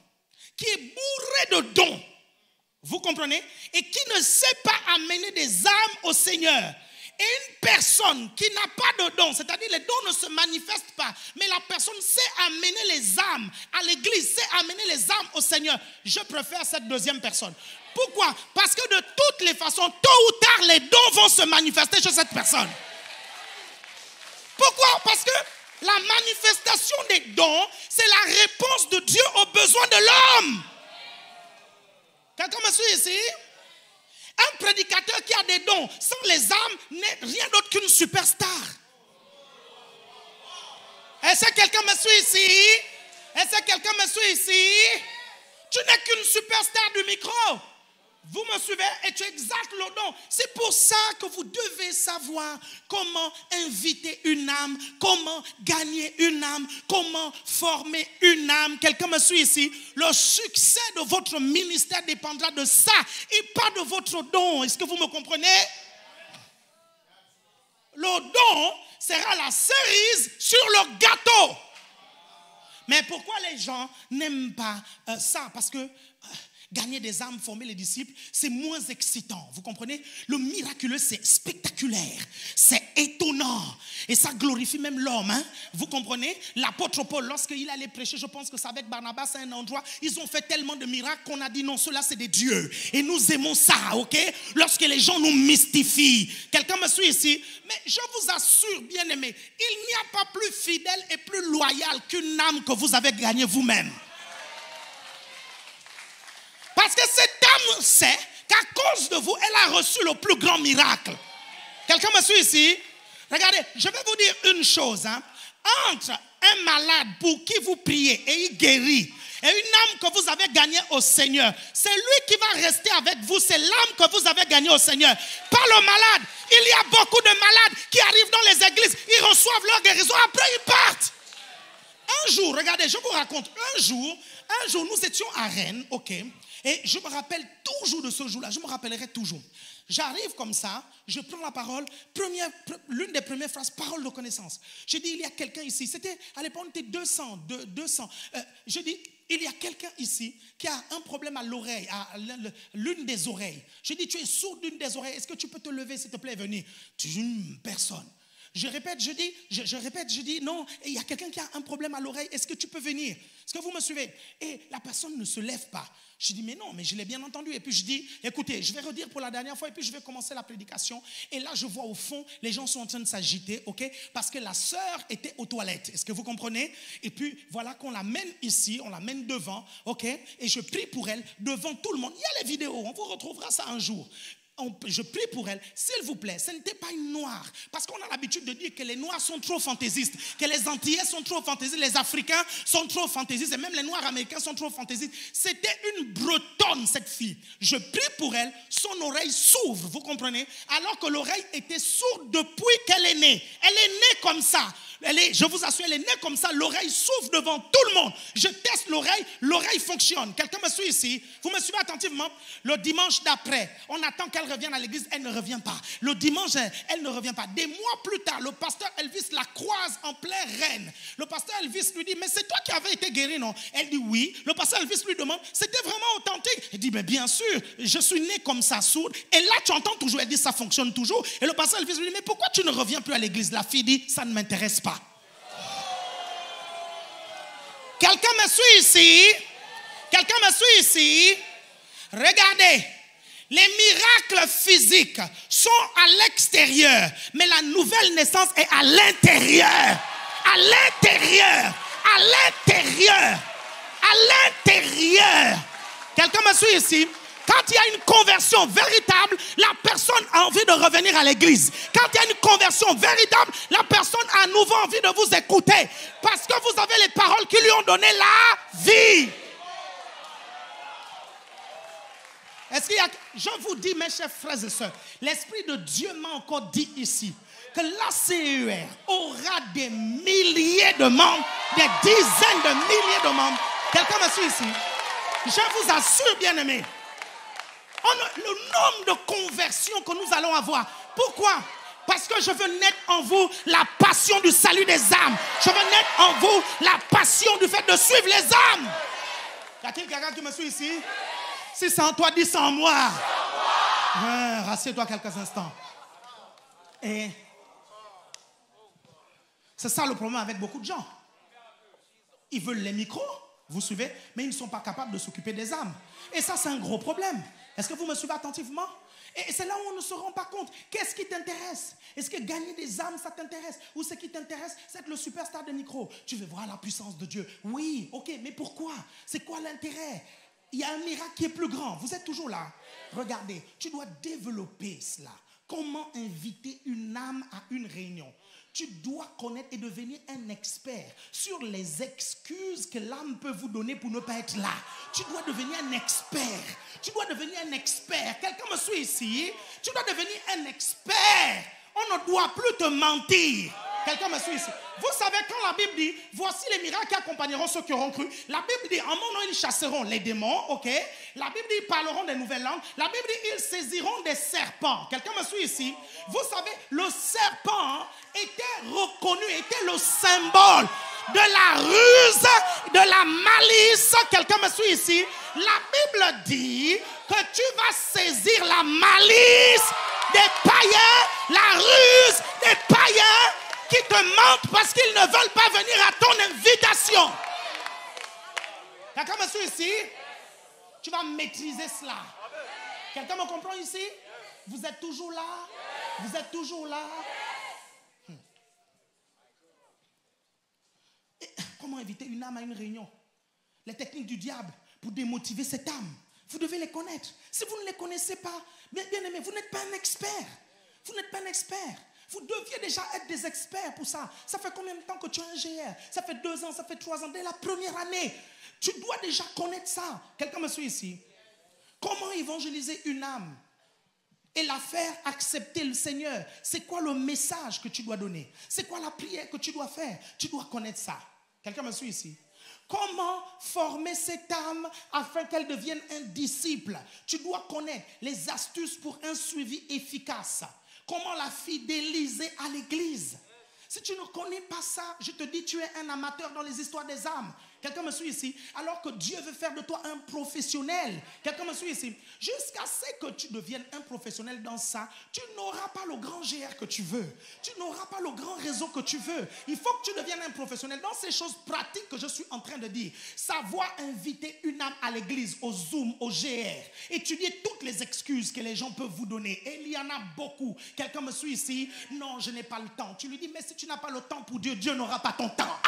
qui est bourrée de dons, vous comprenez, et qui ne sait pas amener des âmes au Seigneur, et une personne qui n'a pas de dons, c'est-à-dire les dons ne se manifestent pas, mais la personne sait amener les âmes à l'église, sait amener les âmes au Seigneur, je préfère cette deuxième personne. Pourquoi? Parce que de toutes les façons, tôt ou tard, les dons vont se manifester chez cette personne. Pourquoi? Parce que la manifestation des dons, c'est la réponse de Dieu aux besoins de l'homme. Quelqu'un me suit ici? Un prédicateur qui a des dons sans les âmes n'est rien d'autre qu'une superstar. Est-ce que quelqu'un me suit ici? Est-ce que quelqu'un me suit ici? Tu n'es qu'une superstar du micro. Vous me suivez et tu exaltes le don. C'est pour ça que vous devez savoir comment inviter une âme, comment gagner une âme, comment former une âme. Quelqu'un me suit ici? Le succès de votre ministère dépendra de ça et pas de votre don. Est-ce que vous me comprenez? Le don sera la cerise sur le gâteau. Mais pourquoi les gens n'aiment pas ça? Parce que Gagner des âmes, former les disciples, c'est moins excitant. Vous comprenez? Le miraculeux, c'est spectaculaire, c'est étonnant. Et ça glorifie même l'homme. Hein? Vous comprenez? L'apôtre Paul, lorsqu'il allait prêcher, je pense que c'est avec Barnabas à un endroit, ils ont fait tellement de miracles qu'on a dit non, ceux-là c'est des dieux. Et nous aimons ça, ok? Lorsque les gens nous mystifient. Quelqu'un me suit ici? Mais je vous assure, bien aimé, il n'y a pas plus fidèle et plus loyal qu'une âme que vous avez gagnée vous-même. Parce que cette âme sait qu'à cause de vous, elle a reçu le plus grand miracle. Quelqu'un me suit ici? Regardez, je vais vous dire une chose. Hein. Entre un malade pour qui vous priez et il guérit, et une âme que vous avez gagnée au Seigneur, c'est lui qui va rester avec vous. C'est l'âme que vous avez gagnée au Seigneur. Pas le malade. Il y a beaucoup de malades qui arrivent dans les églises, ils reçoivent leur guérison, après ils partent. Un jour, regardez, je vous raconte, un jour, nous étions à Rennes, ok? Et je me rappelle toujours de ce jour-là, je me rappellerai toujours. J'arrive comme ça, je prends la parole, l'une des premières phrases, parole de connaissance. Je dis, il y a quelqu'un ici, c'était, à l'époque, on était 200. Je dis, il y a quelqu'un ici qui a un problème à l'oreille, à l'une des oreilles. Je dis, tu es sourd d'une des oreilles, est-ce que tu peux te lever, s'il te plaît, venir? Personne. Je répète, je dis, non, il y a quelqu'un qui a un problème à l'oreille, est-ce que tu peux venir? Est-ce que vous me suivez? Et la personne ne se lève pas. Je dis, mais non, mais je l'ai bien entendu. Et puis je dis, écoutez, je vais redire pour la dernière fois et puis je vais commencer la prédication. Et là, je vois au fond, les gens sont en train de s'agiter, ok? Parce que la sœur était aux toilettes. Est-ce que vous comprenez? Et puis, voilà qu'on l'amène ici, on l'amène devant, ok? Et je prie pour elle devant tout le monde. Il y a les vidéos, on vous retrouvera ça un jour. Je prie pour elle, s'il vous plaît, ce n'était pas une noire. Parce qu'on a l'habitude de dire que les noirs sont trop fantaisistes, que les Antillais sont trop fantaisistes, les Africains sont trop fantaisistes, et même les noirs américains sont trop fantaisistes. C'était une bretonne, cette fille. Je prie pour elle, son oreille s'ouvre, vous comprenez? Alors que l'oreille était sourde depuis qu'elle est née. Elle est née comme ça. Je vous assure, elle est née comme ça, l'oreille s'ouvre devant tout le monde. Je teste l'oreille fonctionne. Quelqu'un me suit ici? Vous me suivez attentivement? Le dimanche d'après, on attend qu'elle revienne à l'église, elle ne revient pas. Le dimanche, elle ne revient pas. Des mois plus tard, le pasteur Elvis la croise en plein Rennes. Le pasteur Elvis lui dit, mais c'est toi qui avais été guéri, non? Elle dit oui. Le pasteur Elvis lui demande, c'était vraiment authentique? Elle dit, mais bien sûr, je suis née comme ça, sourde. Et là, tu entends toujours, elle dit, ça fonctionne toujours. Et le pasteur Elvis lui dit, mais pourquoi tu ne reviens plus à l'église? La fille dit, ça ne m'intéresse pas. Quelqu'un me suit ici? Quelqu'un me suit ici? Regardez, les miracles physiques sont à l'extérieur, mais la nouvelle naissance est à l'intérieur. À l'intérieur. À l'intérieur. À l'intérieur. Quelqu'un me suit ici? Quand il y a une conversion véritable, la personne a envie de revenir à l'église. Quand il y a une conversion véritable, la personne a à nouveau envie de vous écouter. Parce que vous avez les paroles qui lui ont donné la vie. Est-ce qu'il y a... Je vous dis, mes chers frères et sœurs, l'Esprit de Dieu m'a encore dit ici que l'ACER aura des milliers de membres, des dizaines de milliers de membres. Quelqu'un me suit ici? Je vous assure, bien-aimés, le nombre de conversions que nous allons avoir. Pourquoi? Parce que je veux naître en vous la passion du salut des âmes. Je veux naître en vous la passion du fait de suivre les âmes. Y a-t-il quelqu'un qui me suit ici? Si c'est en toi, dis c'est en moi. Rassieds-toi quelques instants. Et c'est ça le problème avec beaucoup de gens. Ils veulent les micros, vous suivez, mais ils ne sont pas capables de s'occuper des âmes. Et ça, c'est un gros problème. Est-ce que vous me suivez attentivement? Et c'est là où on ne se rend pas compte. Qu'est-ce qui t'intéresse? Est-ce que gagner des âmes, ça t'intéresse? Ou ce qui t'intéresse, c'est être le superstar de micro? Tu veux voir la puissance de Dieu? Oui, ok, mais pourquoi? C'est quoi l'intérêt? Il y a un miracle qui est plus grand. Vous êtes toujours là? Regardez, tu dois développer cela. Comment inviter une âme à une réunion? Tu dois connaître et devenir un expert sur les excuses que l'âme peut vous donner pour ne pas être là. Tu dois devenir un expert. Tu dois devenir un expert. Quelqu'un me suit ici? Tu dois devenir un expert. On ne doit plus te mentir. Quelqu'un me suit ici? Vous savez, quand la Bible dit, voici les miracles qui accompagneront ceux qui auront cru. La Bible dit, en mon nom, ils chasseront les démons, ok? La Bible dit, ils parleront des nouvelles langues. La Bible dit, ils saisiront des serpents. Quelqu'un me suit ici? Vous savez, le serpent était reconnu, était le symbole de la ruse, de la malice. Quelqu'un me suit ici? La Bible dit que tu vas saisir la malice des païens, la ruse des païens qui te mentent parce qu'ils ne veulent pas venir à ton invitation. Quelqu'un me suit ici? Tu vas maîtriser cela. Quelqu'un me comprend ici? Vous êtes toujours là? Vous êtes toujours là? Et comment inviter une âme à une réunion? Les techniques du diable pour démotiver cette âme. Vous devez les connaître. Si vous ne les connaissez pas, bien aimé, vous n'êtes pas un expert. Vous n'êtes pas un expert. Vous deviez déjà être des experts pour ça. Ça fait combien de temps que tu es un GR? Ça fait 2 ans, ça fait 3 ans. Dès la première année, tu dois déjà connaître ça. Quelqu'un me suit ici? Comment évangéliser une âme et la faire accepter le Seigneur? C'est quoi le message que tu dois donner? C'est quoi la prière que tu dois faire? Tu dois connaître ça. Quelqu'un me suit ici? Comment former cette âme afin qu'elle devienne un disciple? Tu dois connaître les astuces pour un suivi efficace. Comment la fidéliser à l'église? Si tu ne connais pas ça, je te dis, tu es un amateur dans les histoires des âmes. Quelqu'un me suit ici? Alors que Dieu veut faire de toi un professionnel. Quelqu'un me suit ici? Jusqu'à ce que tu deviennes un professionnel dans ça, tu n'auras pas le grand GR que tu veux. Tu n'auras pas le grand réseau que tu veux. Il faut que tu deviennes un professionnel dans ces choses pratiques que je suis en train de dire. Savoir inviter une âme à l'église, au Zoom, au GR. Étudier toutes les excuses que les gens peuvent vous donner. Et il y en a beaucoup. Quelqu'un me suit ici? Non, je n'ai pas le temps. Tu lui dis, mais si tu n'as pas le temps pour Dieu, Dieu n'aura pas ton temps.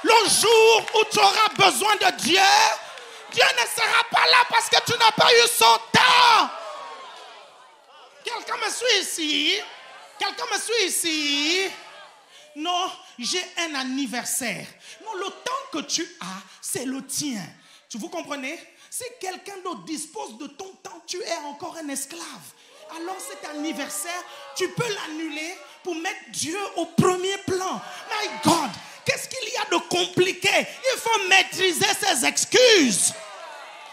Le jour où tu auras besoin de Dieu, Dieu ne sera pas là parce que tu n'as pas eu son temps. Quelqu'un me suit ici? Quelqu'un me suit ici? Non, j'ai un anniversaire. Non, le temps que tu as, c'est le tien. Vous comprenez? Si quelqu'un d'autre dispose de ton temps, tu es encore un esclave. Alors cet anniversaire, tu peux l'annuler pour mettre Dieu au premier plan. My God! Qu'est-ce qu'il y a de compliqué? Il faut maîtriser ses excuses.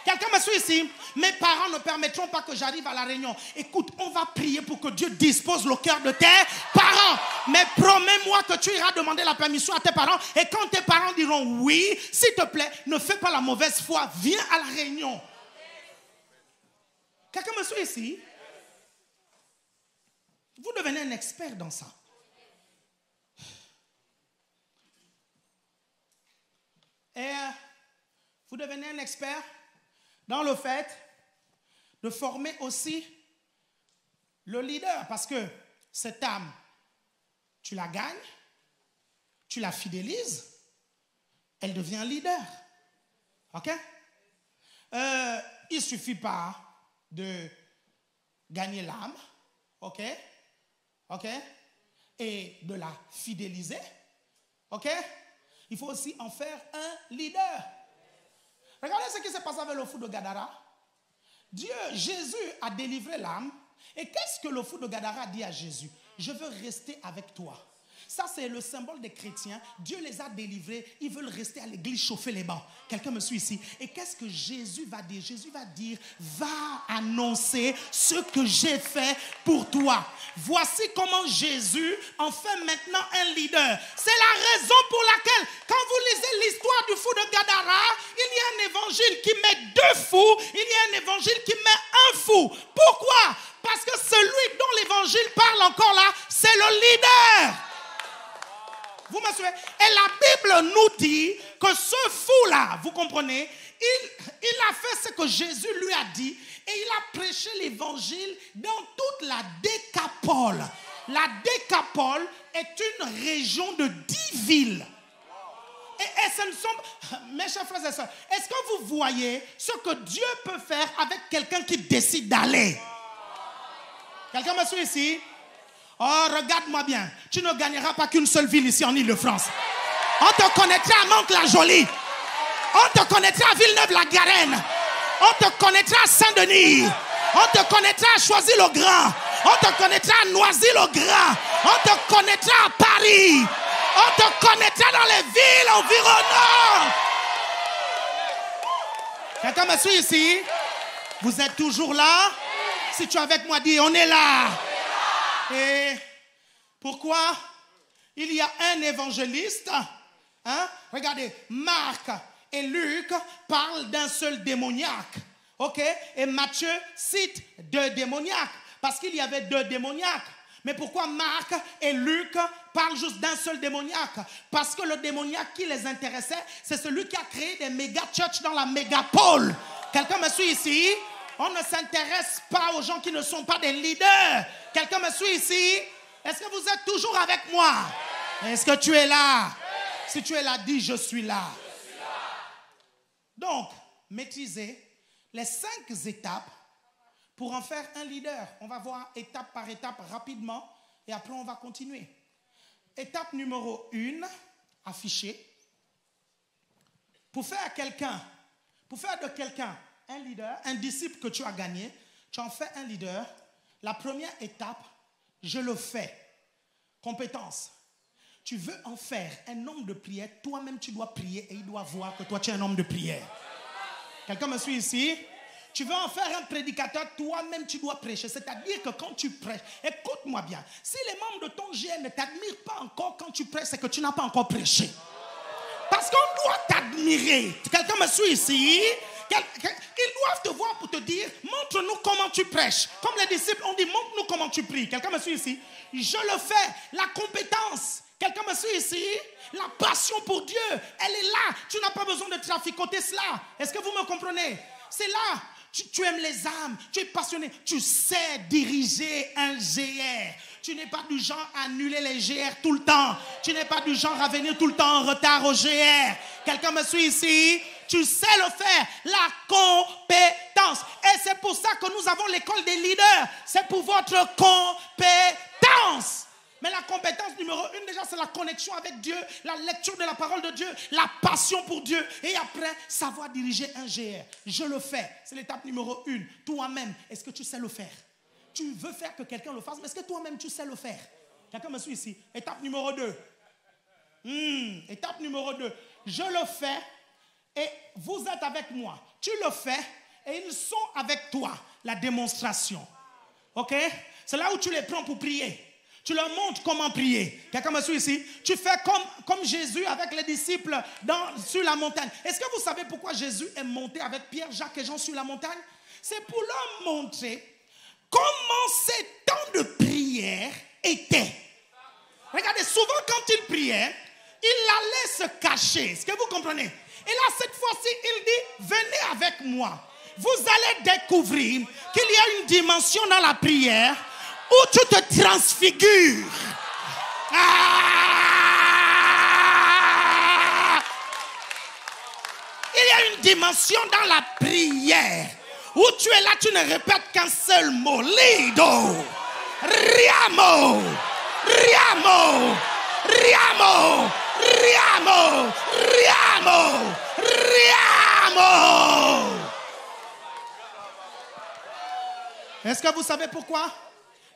Quelqu'un me suit ici? Mes parents ne permettront pas que j'arrive à la réunion. Écoute, on va prier pour que Dieu dispose le cœur de tes parents. Mais promets-moi que tu iras demander la permission à tes parents. Et quand tes parents diront oui, s'il te plaît, ne fais pas la mauvaise foi. Viens à la réunion. Quelqu'un me suit ici? Vous devenez un expert dans ça. Et vous devenez un expert dans le fait de former aussi le leader. Parce que cette âme, tu la gagnes, tu la fidélises, elle devient un leader. OK? Il ne suffit pas de gagner l'âme. OK? OK? Et de la fidéliser. OK? Il faut aussi en faire un leader. Regardez ce qui s'est passé avec le fou de Gadara. Jésus a délivré l'âme. Et qu'est-ce que le fou de Gadara dit à Jésus? Je veux rester avec toi. Ça, c'est le symbole des chrétiens. Dieu les a délivrés. Ils veulent rester à l'église, chauffer les bancs. Quelqu'un me suit ici. Et qu'est-ce que Jésus va dire? Jésus va dire, va annoncer ce que j'ai fait pour toi. Voici comment Jésus en fait maintenant un leader. C'est la raison pour laquelle, quand vous lisez l'histoire du fou de Gadara, il y a un évangile qui met 2 fous, il y a un évangile qui met 1 fou. Pourquoi? Parce que celui dont l'évangile parle encore là, c'est le leader. Vous me suivez? Et la Bible nous dit que ce fou-là, vous comprenez, il a fait ce que Jésus lui a dit et il a prêché l'évangile dans toute la Décapole. La Décapole est une région de 10 villes. Et ce ne sont... Mes chers frères et sœurs, est-ce que vous voyez ce que Dieu peut faire avec quelqu'un qui décide d'aller? Quelqu'un me suit ici? Oh, regarde-moi bien. Tu ne gagneras pas qu'une seule ville ici en Île-de-France. On te connaîtra à Mantes-la-Jolie. On te connaîtra à Villeneuve-la-Garenne. On te connaîtra à Saint-Denis. On te connaîtra à Choisy-le-Grand. On te connaîtra à Noisy-le-Grand. On te connaîtra à Paris. On te connaîtra dans les villes environnantes. Quelqu'un me suit ici? Vous êtes toujours là? Si tu es avec moi, dis, on est là. Et Pourquoi il y a un évangéliste? Regardez, Marc et Luc parlent d'un seul démoniaque. Ok? Et Matthieu cite 2 démoniaques. Parce qu'il y avait 2 démoniaques. Mais pourquoi Marc et Luc parlent juste d'un seul démoniaque? Parce que le démoniaque qui les intéressait, c'est celui qui a créé des méga churches dans la mégapole. Quelqu'un me suit ici? On ne s'intéresse pas aux gens qui ne sont pas des leaders. Quelqu'un me suit ici? Est-ce que vous êtes toujours avec moi? Est-ce que tu es là? Si tu es là, dis je suis là. Donc, maîtriser les 5 étapes pour en faire un leader. On va voir étape par étape rapidement et après on va continuer. Étape numéro 1, afficher. Pour faire de quelqu'un un leader, un disciple que tu as gagné, tu en fais un leader. La première étape, je le fais. Compétence. Tu veux en faire un homme de prière, toi-même tu dois prier et il doit voir que toi tu es un homme de prière. Quelqu'un me suit ici? Tu veux en faire un prédicateur, toi-même tu dois prêcher. C'est-à-dire que quand tu prêches, écoute-moi bien, si les membres de ton GN ne t'admirent pas encore quand tu prêches, c'est que tu n'as pas encore prêché. Parce qu'on doit t'admirer. Quelqu'un me suit ici? Ils doivent te voir pour te dire, montre-nous comment tu prêches. Comme les disciples ont dit, montre-nous comment tu pries. Quelqu'un me suit ici? Je le fais. La compétence. Quelqu'un me suit ici? La passion pour Dieu, elle est là. Tu n'as pas besoin de traficoter cela. Est-ce que vous me comprenez? C'est là. Tu aimes les âmes, tu es passionné, tu sais diriger un GR. Tu n'es pas du genre à annuler les GR tout le temps. Tu n'es pas du genre à venir tout le temps en retard au GR. Quelqu'un me suit ici? Tu sais le faire. La compétence. Et c'est pour ça que nous avons l'école des leaders. C'est pour votre compétence. Mais la compétence numéro 1, déjà, c'est la connexion avec Dieu, la lecture de la parole de Dieu, la passion pour Dieu. Et après, savoir diriger un GR. Je le fais. C'est l'étape numéro 1. Toi-même, est-ce que tu sais le faire? Tu veux faire que quelqu'un le fasse, mais est-ce que toi-même, tu sais le faire? Quelqu'un me suit ici? Étape numéro 2. Étape numéro 2. Je le fais et vous êtes avec moi. Tu le fais et ils sont avec toi. La démonstration. Ok? C'est là où tu les prends pour prier. Tu leur montres comment prier. Quelqu'un me suit ici? Tu fais comme Jésus avec les disciples sur la montagne. Est-ce que vous savez pourquoi Jésus est monté avec Pierre, Jacques et Jean sur la montagne? C'est pour leur montrer comment ces temps de prière étaient. Regardez, souvent quand il priait, il allait se cacher. Est-ce que vous comprenez? Et là, cette fois-ci, il dit, venez avec moi. Vous allez découvrir qu'il y a une dimension dans la prière où tu te transfigures. Il y a une dimension dans la prière où tu es là, tu ne répètes qu'un seul mot. Lido, riamo, riamo, riamo, riamo, riamo, riamo. Est-ce que vous savez pourquoi?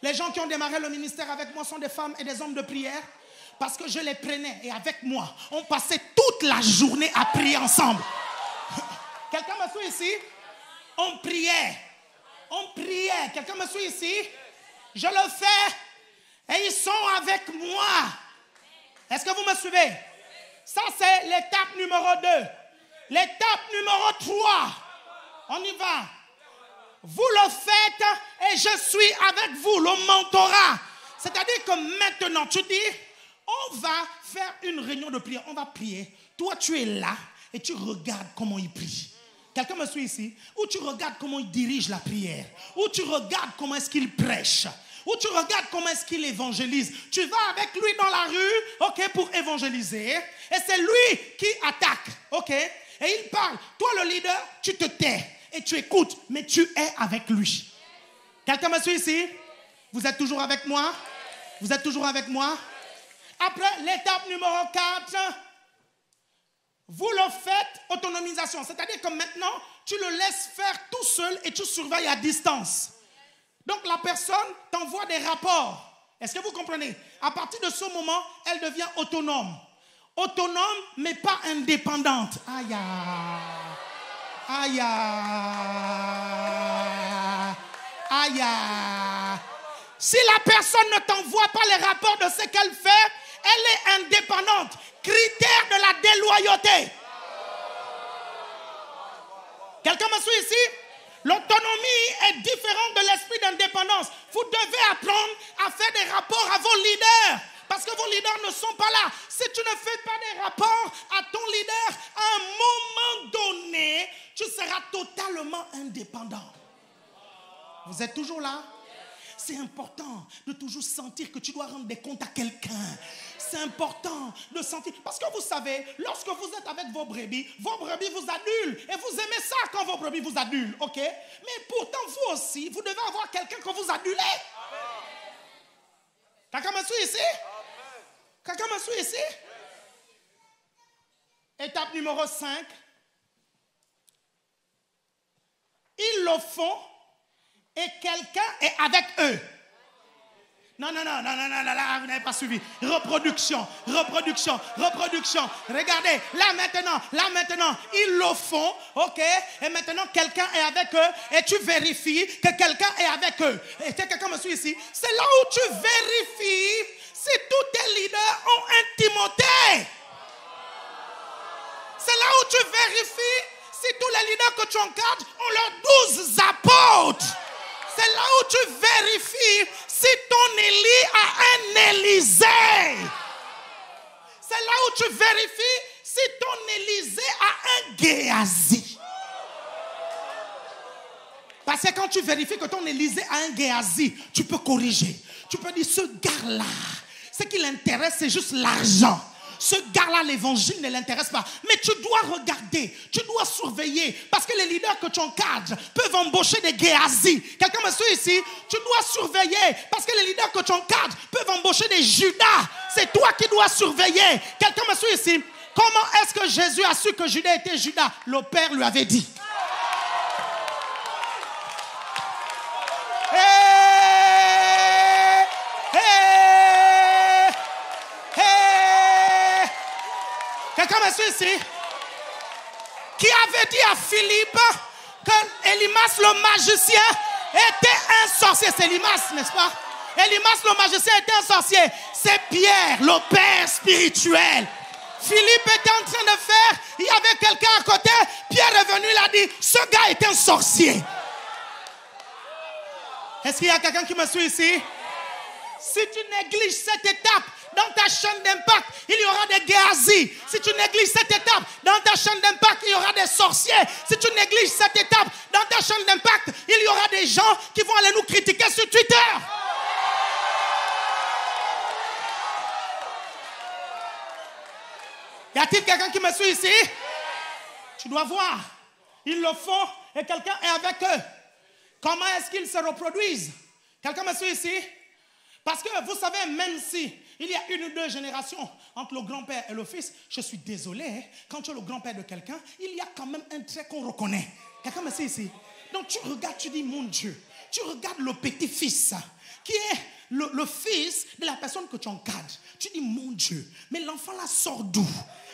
Les gens qui ont démarré le ministère avec moi sont des femmes et des hommes de prière. Parce que je les prenais et avec moi, on passait toute la journée à prier ensemble. Quelqu'un me suit ici? On priait. On priait. Quelqu'un me suit ici? Je le fais et ils sont avec moi. Est-ce que vous me suivez? Ça, c'est l'étape numéro 2. L'étape numéro 3. On y va. Vous le faites et je suis avec vous, le mentorat. C'est-à-dire que maintenant, tu dis, on va faire une réunion de prière, on va prier. Toi, tu es là et tu regardes comment il prie. Quelqu'un me suit ici? Ou tu regardes comment il dirige la prière. Ou tu regardes comment est-ce qu'il prêche. Ou tu regardes comment est-ce qu'il évangélise. Tu vas avec lui dans la rue, ok, pour évangéliser. Et c'est lui qui attaque, ok. Et il parle. Toi, le leader, tu te tais. Et tu écoutes, mais tu es avec lui. Quelqu'un me suit ici? Vous êtes toujours avec moi? Vous êtes toujours avec moi? Après, l'étape numéro 4, vous le faites autonomisation. C'est-à-dire que maintenant, tu le laisses faire tout seul et tu surveilles à distance. Donc, la personne t'envoie des rapports. Est-ce que vous comprenez? À partir de ce moment, elle devient autonome. Autonome, mais pas indépendante. Aïe, aïe, aïe, aïe. Si la personne ne t'envoie pas les rapports de ce qu'elle fait, elle est indépendante. Critère de la déloyauté. Quelqu'un me suit ici? L'autonomie est différente de l'esprit d'indépendance. Vous devez apprendre à faire des rapports à vos leaders. Parce que vos leaders ne sont pas là. Si tu ne fais pas des rapports à ton leader, à un moment donné, tu seras totalement indépendant. Vous êtes toujours là? C'est important de toujours sentir que tu dois rendre des comptes à quelqu'un. C'est important de sentir. Parce que vous savez, lorsque vous êtes avec vos brebis vous adulent. Et vous aimez ça quand vos brebis vous adulent. Ok? Mais pourtant, vous aussi, vous devez avoir quelqu'un que vous adulez. Quelqu'un me suit ici? Quelqu'un me suit ici? Étape numéro 5. Ils le font et quelqu'un est avec eux. Non, vous n'avez pas suivi. Reproduction. Regardez, là maintenant, ils le font, ok? Et maintenant, quelqu'un est avec eux et tu vérifies que quelqu'un est avec eux. Et quelqu'un me suit ici. C'est là où tu vérifies si tous tes leaders ont un Timothée. C'est là où tu vérifies si tous les leaders que tu encadres ont leurs 12 apôtres. C'est là où tu vérifies si ton Élie a un Élisée. C'est là où tu vérifies si ton Élisée a un Géasi. Parce que quand tu vérifies que ton Élisée a un Géasi, tu peux corriger. Tu peux dire, ce gars-là, ce qui l'intéresse, c'est juste l'argent. Ce gars-là, l'évangile ne l'intéresse pas. Mais tu dois regarder, tu dois surveiller. Parce que les leaders que tu encadres peuvent embaucher des Géasi. Quelqu'un me suit ici? Tu dois surveiller. Parce que les leaders que tu encadres peuvent embaucher des Judas. C'est toi qui dois surveiller. Quelqu'un me suit ici? Comment est-ce que Jésus a su que Judas était Judas? Le Père lui avait dit. Quelqu'un me suit ici? Qui avait dit à Philippe que Élimas le magicien était un sorcier. C'est Élimas, n'est-ce pas? Élimas le magicien était un sorcier. C'est Pierre, le père spirituel. Philippe était en train de faire, il y avait quelqu'un à côté. Pierre est venu, il a dit, ce gars est un sorcier. Est-ce qu'il y a quelqu'un qui me suit ici? Si tu négliges cette étape dans ta chaîne d'impact, il y aura des Géasi. Si tu négliges cette étape dans ta chaîne d'impact, il y aura des sorciers. Si tu négliges cette étape dans ta chaîne d'impact, il y aura des gens qui vont aller nous critiquer sur Twitter. Y a-t-il quelqu'un qui me suit ici? Tu dois voir. Ils le font et quelqu'un est avec eux. Comment est-ce qu'ils se reproduisent? Quelqu'un me suit ici? Parce que vous savez, même si il y a 1 ou 2 générations entre le grand-père et le fils, je suis désolé, hein, quand tu es le grand-père de quelqu'un, il y a quand même un trait qu'on reconnaît. Quelqu'un me suit ici? Donc tu regardes, tu dis, mon Dieu, tu regardes le petit-fils qui est le fils de la personne que tu encadres. Tu dis, mon Dieu, mais l'enfant là sort d'où?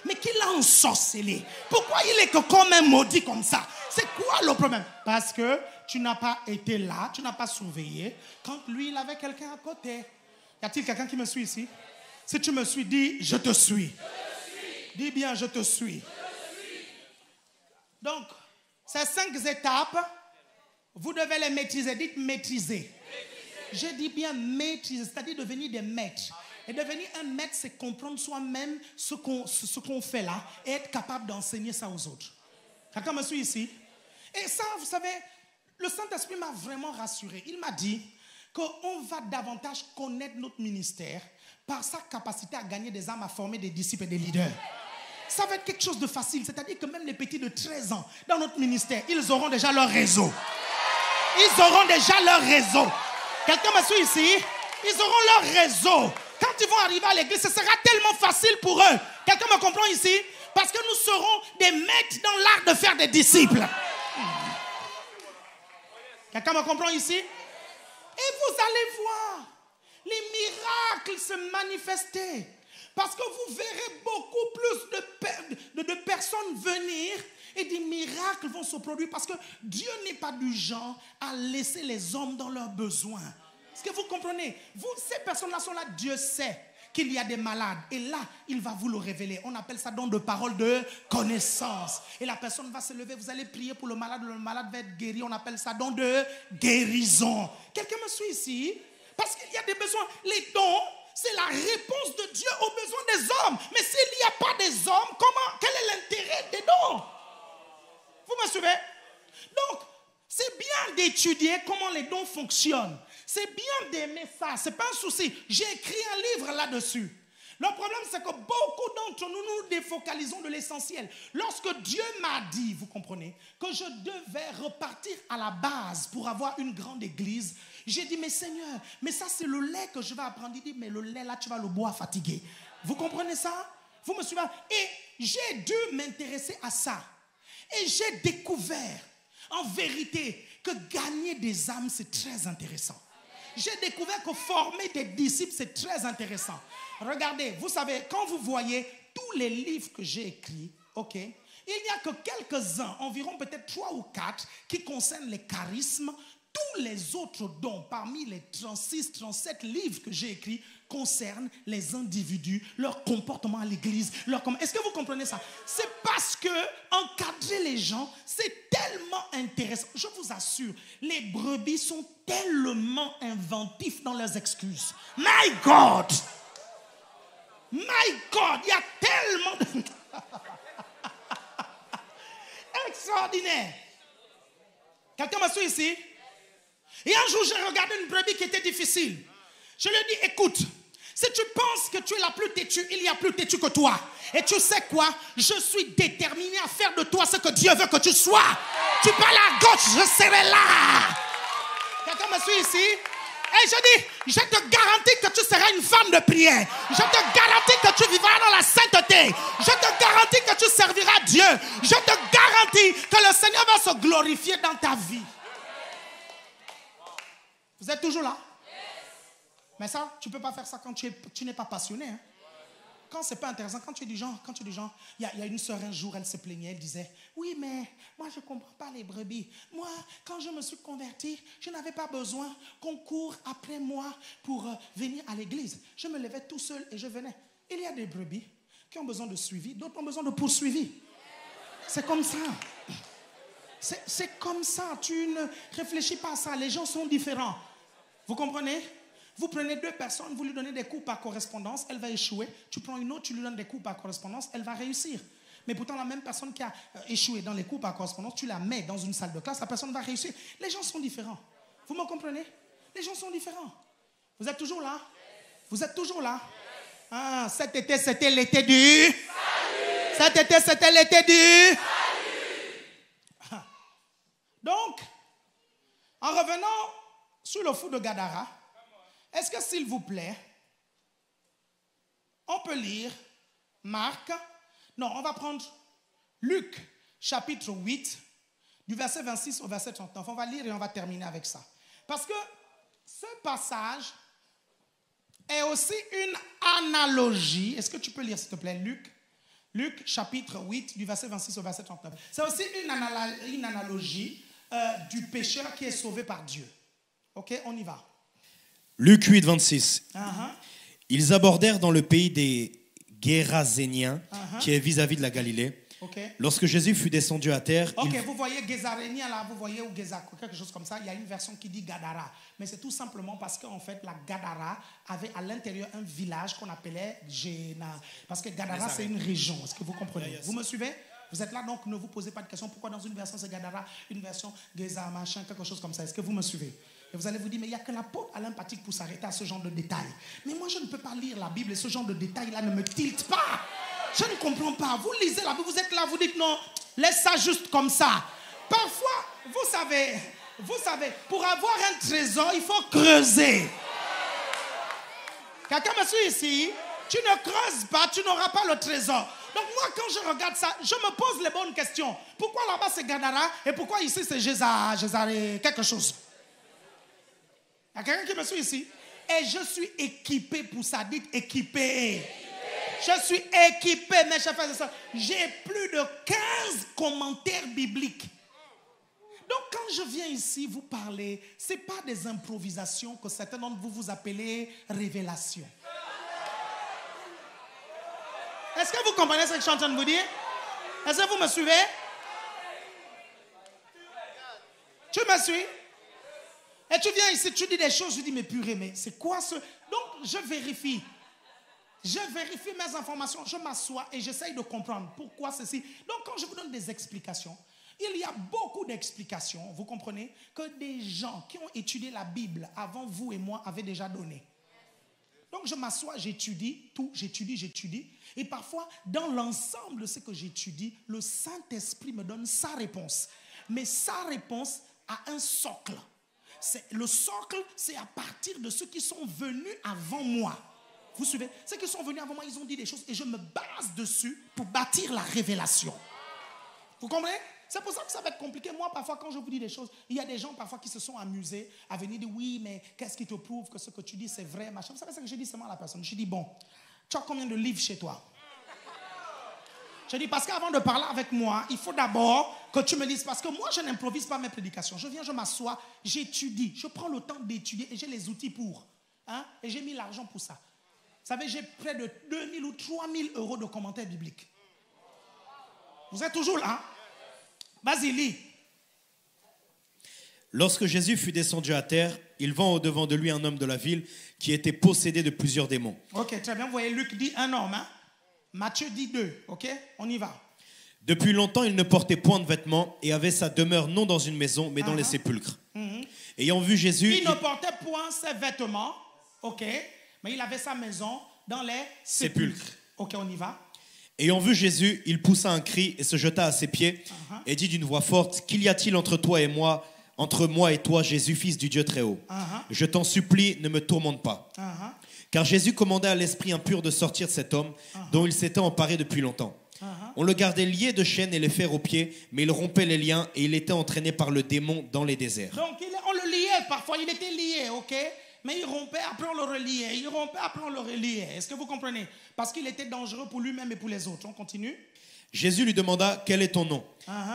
Mais qui l'a ensorcelé? Pourquoi il est que comme un maudit comme ça? C'est quoi le problème? Parce que tu n'as pas été là, tu n'as pas surveillé quand lui, il avait quelqu'un à côté. Y a-t-il quelqu'un qui me suit ici? Si tu me suis, dis, je te suis. Dis bien, je te suis. Donc, ces 5 étapes, vous devez les maîtriser. Dites maîtriser. Je dis bien maîtriser, c'est-à-dire devenir des maîtres. Et devenir un maître, c'est comprendre soi-même ce qu'on fait là et être capable d'enseigner ça aux autres. Quelqu'un me suit ici? Et ça, vous savez, le Saint-Esprit m'a vraiment rassuré. Il m'a dit qu'on va davantage connaître notre ministère par sa capacité à gagner des âmes, à former des disciples et des leaders. Ça va être quelque chose de facile. C'est-à-dire que même les petits de 13 ans dans notre ministère, ils auront déjà leur réseau. Ils auront déjà leur réseau. Quelqu'un me suit ici? Ils auront leur réseau. Quand ils vont arriver à l'église, ce sera tellement facile pour eux. Quelqu'un me comprend ici? Parce que nous serons des maîtres dans l'art de faire des disciples. Quelqu'un me comprend ici? Et vous allez voir les miracles se manifester. Parce que vous verrez beaucoup plus de personnes venir et des miracles vont se produire. Parce que Dieu n'est pas du genre à laisser les hommes dans leurs besoins. Est-ce que vous comprenez? Ces personnes-là sont là, Dieu sait qu'il y a des malades. Et là, il va vous le révéler. On appelle ça don de parole de connaissance. Et la personne va se lever, vous allez prier pour le malade va être guéri. On appelle ça don de guérison. Quelqu'un me suit ici? Parce qu'il y a des besoins. Les dons, c'est la réponse de Dieu aux besoins des hommes. Mais s'il n'y a pas des hommes, quel est l'intérêt des dons? Vous me suivez? Donc, c'est bien d'étudier comment les dons fonctionnent. C'est bien d'aimer ça. Ce n'est pas un souci. J'ai écrit un livre là-dessus. Le problème, c'est que beaucoup d'entre nous nous défocalisons de l'essentiel. Lorsque Dieu m'a dit, vous comprenez, que je devais repartir à la base pour avoir une grande église, j'ai dit, mais Seigneur, mais ça c'est le lait que je vais apprendre. Il dit, mais le lait là, tu vas le boire fatigué. Vous comprenez ça? Vous me suivez? Et j'ai dû m'intéresser à ça. Et j'ai découvert, en vérité, que gagner des âmes, c'est très intéressant. J'ai découvert que former des disciples, c'est très intéressant. Regardez, vous savez, quand vous voyez tous les livres que j'ai écrits, ok, il n'y a que quelques-uns, environ peut-être 3 ou 4, qui concernent les charismes. Tous les autres dons, parmi les 36, 37 livres que j'ai écrits, concernent les individus, leur comportement à l'église. Est-ce que vous comprenez ça? C'est parce que encadrer les gens, c'est tellement intéressant. Je vous assure, les brebis sont tellement inventifs dans leurs excuses. My God! My God! Il y a tellement de... Extraordinaire! Quelqu'un m'a suivi ici? Et un jour, j'ai regardé une brebis qui était difficile. Je lui ai dit, écoute, si tu penses que tu es la plus têtue, il y a plus têtue que toi. Et tu sais quoi? Je suis déterminé à faire de toi ce que Dieu veut que tu sois. Tu parles à gauche, je serai là. Quelqu'un me suit ici? Et je dis, je te garantis que tu seras une femme de prière. Je te garantis que tu vivras dans la sainteté. Je te garantis que tu serviras Dieu. Je te garantis que le Seigneur va se glorifier dans ta vie. Vous êtes toujours là? Mais ça, tu ne peux pas faire ça quand tu n'es pas passionné. Hein? Quand ce n'est pas intéressant, quand tu es du genre, il y a une sœur un jour, elle se plaignait, elle disait, oui, mais moi je ne comprends pas les brebis. Moi, quand je me suis convertie, je n'avais pas besoin qu'on court après moi pour venir à l'église. Je me levais tout seul et je venais. Il y a des brebis qui ont besoin de suivi, d'autres ont besoin de poursuivi. C'est comme ça. C'est comme ça. Tu ne réfléchis pas à ça. Les gens sont différents. Vous comprenez? Vous prenez 2 personnes, vous lui donnez des coups par correspondance, elle va échouer. Tu prends une autre, tu lui donnes des coups par correspondance, elle va réussir. Mais pourtant, la même personne qui a échoué dans les coups par correspondance, tu la mets dans une salle de classe, la personne va réussir. Les gens sont différents. Vous me comprenez? Les gens sont différents. Vous êtes toujours là? Vous êtes toujours là? Ah, cet été, c'était l'été du... Salut! Cet été, c'était l'été du... Salut! Donc, en revenant sur le fou de Gadara, est-ce que, s'il vous plaît, on peut lire Marc, non, on va prendre Luc, chapitre 8, du verset 26 au verset 39. On va lire et on va terminer avec ça. Parce que ce passage est aussi une analogie. Est-ce que tu peux lire, s'il te plaît, Luc, chapitre 8, du verset 26 au verset 39. C'est aussi une analogie du pécheur qui est sauvé par Dieu. Ok, on y va. Luc 8, 26. Ils abordèrent dans le pays des Géraséniens, qui est vis-à-vis de la Galilée. Lorsque Jésus fut descendu à terre... vous voyez Gérasénien là, vous voyez, ou Gézako, quelque chose comme ça. Il y a une version qui dit Gadara. Mais c'est tout simplement parce qu'en fait, la Gadara avait à l'intérieur un village qu'on appelait Géna. Parce que Gadara, c'est une région. Est-ce que vous comprenez? Vous me suivez? Vous êtes là, donc ne vous posez pas de questions. Pourquoi dans une version c'est Gadara, une version Géza, machin, quelque chose comme ça? Est-ce que vous me suivez? Et vous allez vous dire, mais il n'y a que l'apôtre Alain Patrick pour s'arrêter à ce genre de détails. Mais moi, je ne peux pas lire la Bible et ce genre de détails-là ne me tilte pas. Je ne comprends pas. Vous lisez la Bible, vous êtes là, vous dites non, laisse ça juste comme ça. Parfois, vous savez, pour avoir un trésor, il faut creuser. Quelqu'un me suit ici? Tu ne creuses pas, tu n'auras pas le trésor. Donc moi, quand je regarde ça, je me pose les bonnes questions. Pourquoi là-bas c'est Gadara et pourquoi ici c'est Gézaré, quelque chose? Il y a quelqu'un qui me suit ici? Et je suis équipé pour ça. Dites équipé. Je suis équipé, mes chers frères et sœurs. J'ai plus de 15 commentaires bibliques. Donc quand je viens ici vous parler, ce n'est pas des improvisations que certains d'entre vous vous appelez révélation. Est-ce que vous comprenez ce que je suis en train de vous dire? Est-ce que vous me suivez? Tu me suis? Et tu viens ici, tu dis des choses, je dis mais purée, mais c'est quoi ce... Donc je vérifie. Je vérifie mes informations, je m'assois et j'essaye de comprendre pourquoi ceci. Donc quand je vous donne des explications, il y a beaucoup d'explications, vous comprenez, que des gens qui ont étudié la Bible avant vous et moi avaient déjà donné. Donc je m'assois, j'étudie tout, j'étudie. Et parfois, dans l'ensemble de ce que j'étudie, le Saint-Esprit me donne sa réponse. Mais sa réponse a un socle. Le socle, c'est à partir de ceux qui sont venus avant moi. Vous suivez? Ceux qui sont venus avant moi, ils ont dit des choses et je me base dessus pour bâtir la révélation. Vous comprenez? C'est pour ça que ça va être compliqué. Moi, parfois, quand je vous dis des choses, il y a des gens parfois qui se sont amusés à venir dire oui, mais qu'est-ce qui te prouve que ce que tu dis, c'est vrai, machin. Vous savez ce que je dis seulement à la personne? Je dis bon, tu as combien de livres chez toi? Je dis parce qu'avant de parler avec moi, il faut d'abord que tu me dises, parce que moi, je n'improvise pas mes prédications. Je viens, je m'assois, j'étudie, je prends le temps d'étudier et j'ai les outils pour. Hein? Et j'ai mis l'argent pour ça. Vous savez, j'ai près de 2000 ou 3000 euros de commentaires bibliques. Vous êtes toujours là? Vas-y, lis. Lorsque Jésus fut descendu à terre, il vit au-devant de lui un homme de la ville qui était possédé de plusieurs démons. Ok, très bien. Vous voyez, Luc dit un homme. Hein? Matthieu dit 2. Ok, on y va. Depuis longtemps, il ne portait point de vêtements et avait sa demeure non dans une maison, mais dans les sépulcres. Ayant vu Jésus... Il ne portait point ses vêtements, ok, mais il avait sa maison dans les sépulcres. Ok, on y va. Ayant vu Jésus, il poussa un cri et se jeta à ses pieds et dit d'une voix forte, « Qu'il y a-t-il entre toi et moi, entre moi et toi, Jésus, fils du Dieu très haut? Je t'en supplie, ne me tourmente pas. Car Jésus commandait à l'esprit impur de sortir de cet homme dont il s'était emparé depuis longtemps. On le gardait lié de chaînes et les fers aux pieds, mais il rompait les liens et il était entraîné par le démon dans les déserts. » Donc on le liait parfois, il était lié, ok? Mais il rompait, après on le reliait. Il rompait, après on le reliait. Est-ce que vous comprenez? Parce qu'il était dangereux pour lui-même et pour les autres. On continue. Jésus lui demanda, « Quel est ton nom? »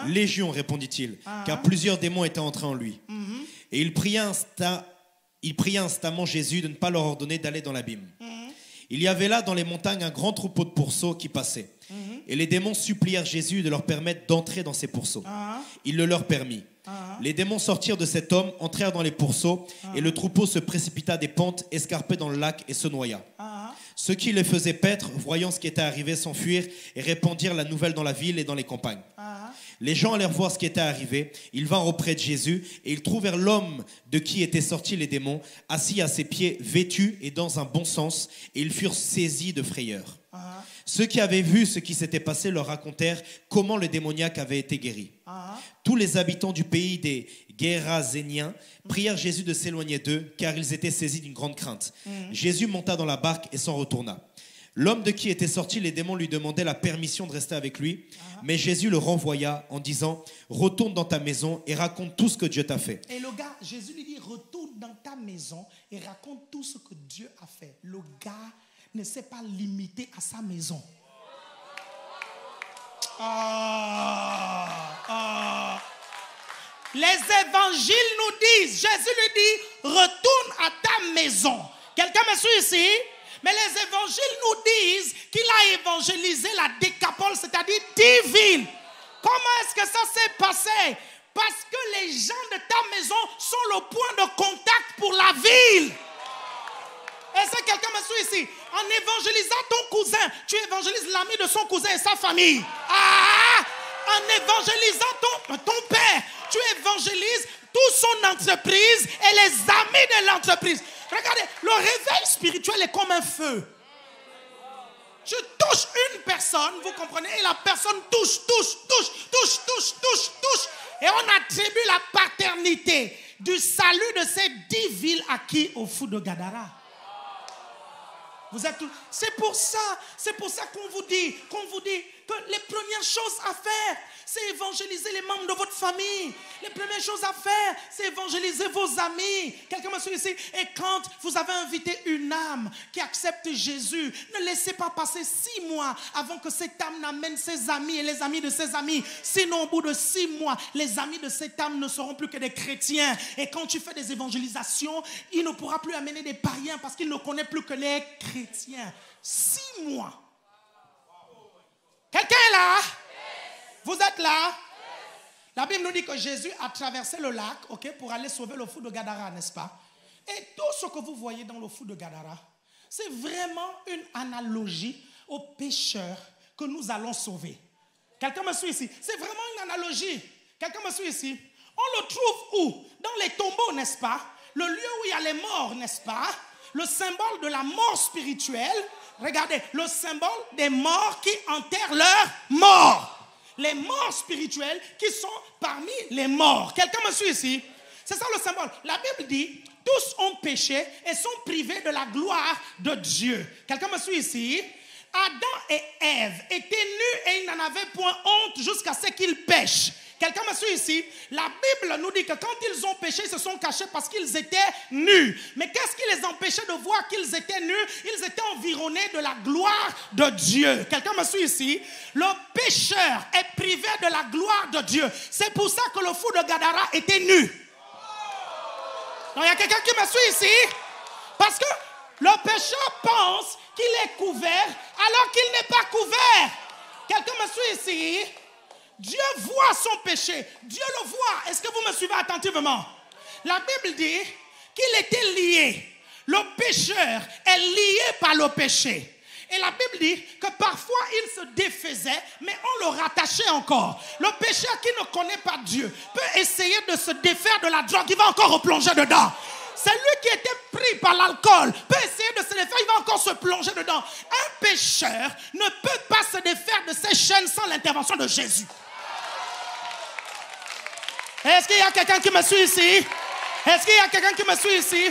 Légion, répondit-il, car plusieurs démons étaient entrés en lui. Et il pria instamment Jésus de ne pas leur ordonner d'aller dans l'abîme. Il y avait là dans les montagnes un grand troupeau de pourceaux qui passait. Et les démons supplièrent Jésus de leur permettre d'entrer dans ces pourceaux. Il le leur permit. Les démons sortirent de cet homme, entrèrent dans les pourceaux, et le troupeau se précipita des pentes escarpées dans le lac et se noya. Ceux qui les faisaient paître, voyant ce qui était arrivé, s'enfuirent et répandirent la nouvelle dans la ville et dans les campagnes. Les gens allèrent voir ce qui était arrivé. Ils vinrent auprès de Jésus et ils trouvèrent l'homme de qui étaient sortis les démons, assis à ses pieds, vêtu et dans un bon sens, et ils furent saisis de frayeur. Ceux qui avaient vu ce qui s'était passé leur racontèrent comment le démoniaque avait été guéri. Tous les habitants du pays des Géraséniens prièrent Jésus de s'éloigner d'eux, car ils étaient saisis d'une grande crainte. Jésus monta dans la barque et s'en retourna. L'homme de qui étaient sortis les démons lui demandait la permission de rester avec lui, mais Jésus le renvoya en disant « Retourne dans ta maison et raconte tout ce que Dieu t'a fait. » Et le gars, Jésus lui dit « Retourne dans ta maison et raconte tout ce que Dieu a fait. » Le gars ne s'est pas limité à sa maison. Les évangiles nous disent, Jésus lui dit, retourne à ta maison. Quelqu'un me suit ici? Mais les évangiles nous disent qu'il a évangélisé la Décapole, c'est-à-dire 10 villes. Comment est-ce que ça s'est passé? Parce que les gens de ta maison sont le point de contact pour la ville. Est-ce que quelqu'un me suit ici? En évangélisant ton cousin, tu évangélises l'ami de son cousin et sa famille. En évangélisant ton père, tu évangélises toute son entreprise et les amis de l'entreprise. Regardez, le réveil spirituel est comme un feu. Tu touches une personne, vous comprenez, et la personne touche. Et on attribue la paternité du salut de ces 10 villes à qui? Au fou de Gadara. C'est pour ça qu'on vous dit, que les premières choses à faire, c'est évangéliser les membres de votre famille. Les premières choses à faire, c'est évangéliser vos amis. Quelqu'un me suit ici. Et quand vous avez invité une âme qui accepte Jésus, ne laissez pas passer 6 mois avant que cette âme n'amène ses amis et les amis de ses amis. Sinon, au bout de 6 mois, les amis de cette âme ne seront plus que des chrétiens. Et quand tu fais des évangélisations, il ne pourra plus amener des païens parce qu'il ne connaît plus que les chrétiens. 6 mois. Quelqu'un est là? Vous êtes là? La Bible nous dit que Jésus a traversé le lac, pour aller sauver le fou de Gadara, n'est-ce pas? Et tout ce que vous voyez dans le fou de Gadara, c'est vraiment une analogie aux pécheurs que nous allons sauver. Quelqu'un me suit ici? C'est vraiment une analogie. Quelqu'un me suit ici? On le trouve où? Dans les tombeaux, n'est-ce pas? Le lieu où il y a les morts, n'est-ce pas? Le symbole de la mort spirituelle. Regardez, le symbole des morts qui enterrent leurs morts. Les morts spirituels qui sont parmi les morts. Quelqu'un me suit ici? C'est ça le symbole. La Bible dit, tous ont péché et sont privés de la gloire de Dieu. Quelqu'un me suit ici? Adam et Ève étaient nus et ils n'en avaient point honte jusqu'à ce qu'ils pêchent. Quelqu'un me suit ici? La Bible nous dit que quand ils ont péché, ils se sont cachés parce qu'ils étaient nus. Mais qu'est-ce qui les empêchait de voir qu'ils étaient nus? Ils étaient environnés de la gloire de Dieu. Quelqu'un me suit ici? Le pécheur est privé de la gloire de Dieu. C'est pour ça que le fou de Gadara était nu. Il y a quelqu'un qui me suit ici? Parce que le pécheur pense qu'il est couvert alors qu'il n'est pas couvert. Quelqu'un me suit ici? Dieu voit son péché. Dieu le voit. Est-ce que vous me suivez attentivement? La Bible dit qu'il était lié. Le pécheur est lié par le péché. Et la Bible dit que parfois il se défaisait, mais on le rattachait encore. Le pécheur qui ne connaît pas Dieu peut essayer de se défaire de la drogue. Il va encore replonger dedans. Celui qui était pris par l'alcool peut essayer de se défaire, il va encore se plonger dedans. Un pécheur ne peut pas se défaire de ses chaînes sans l'intervention de Jésus. Est-ce qu'il y a quelqu'un qui me suit ici? Est-ce qu'il y a quelqu'un qui me suit ici?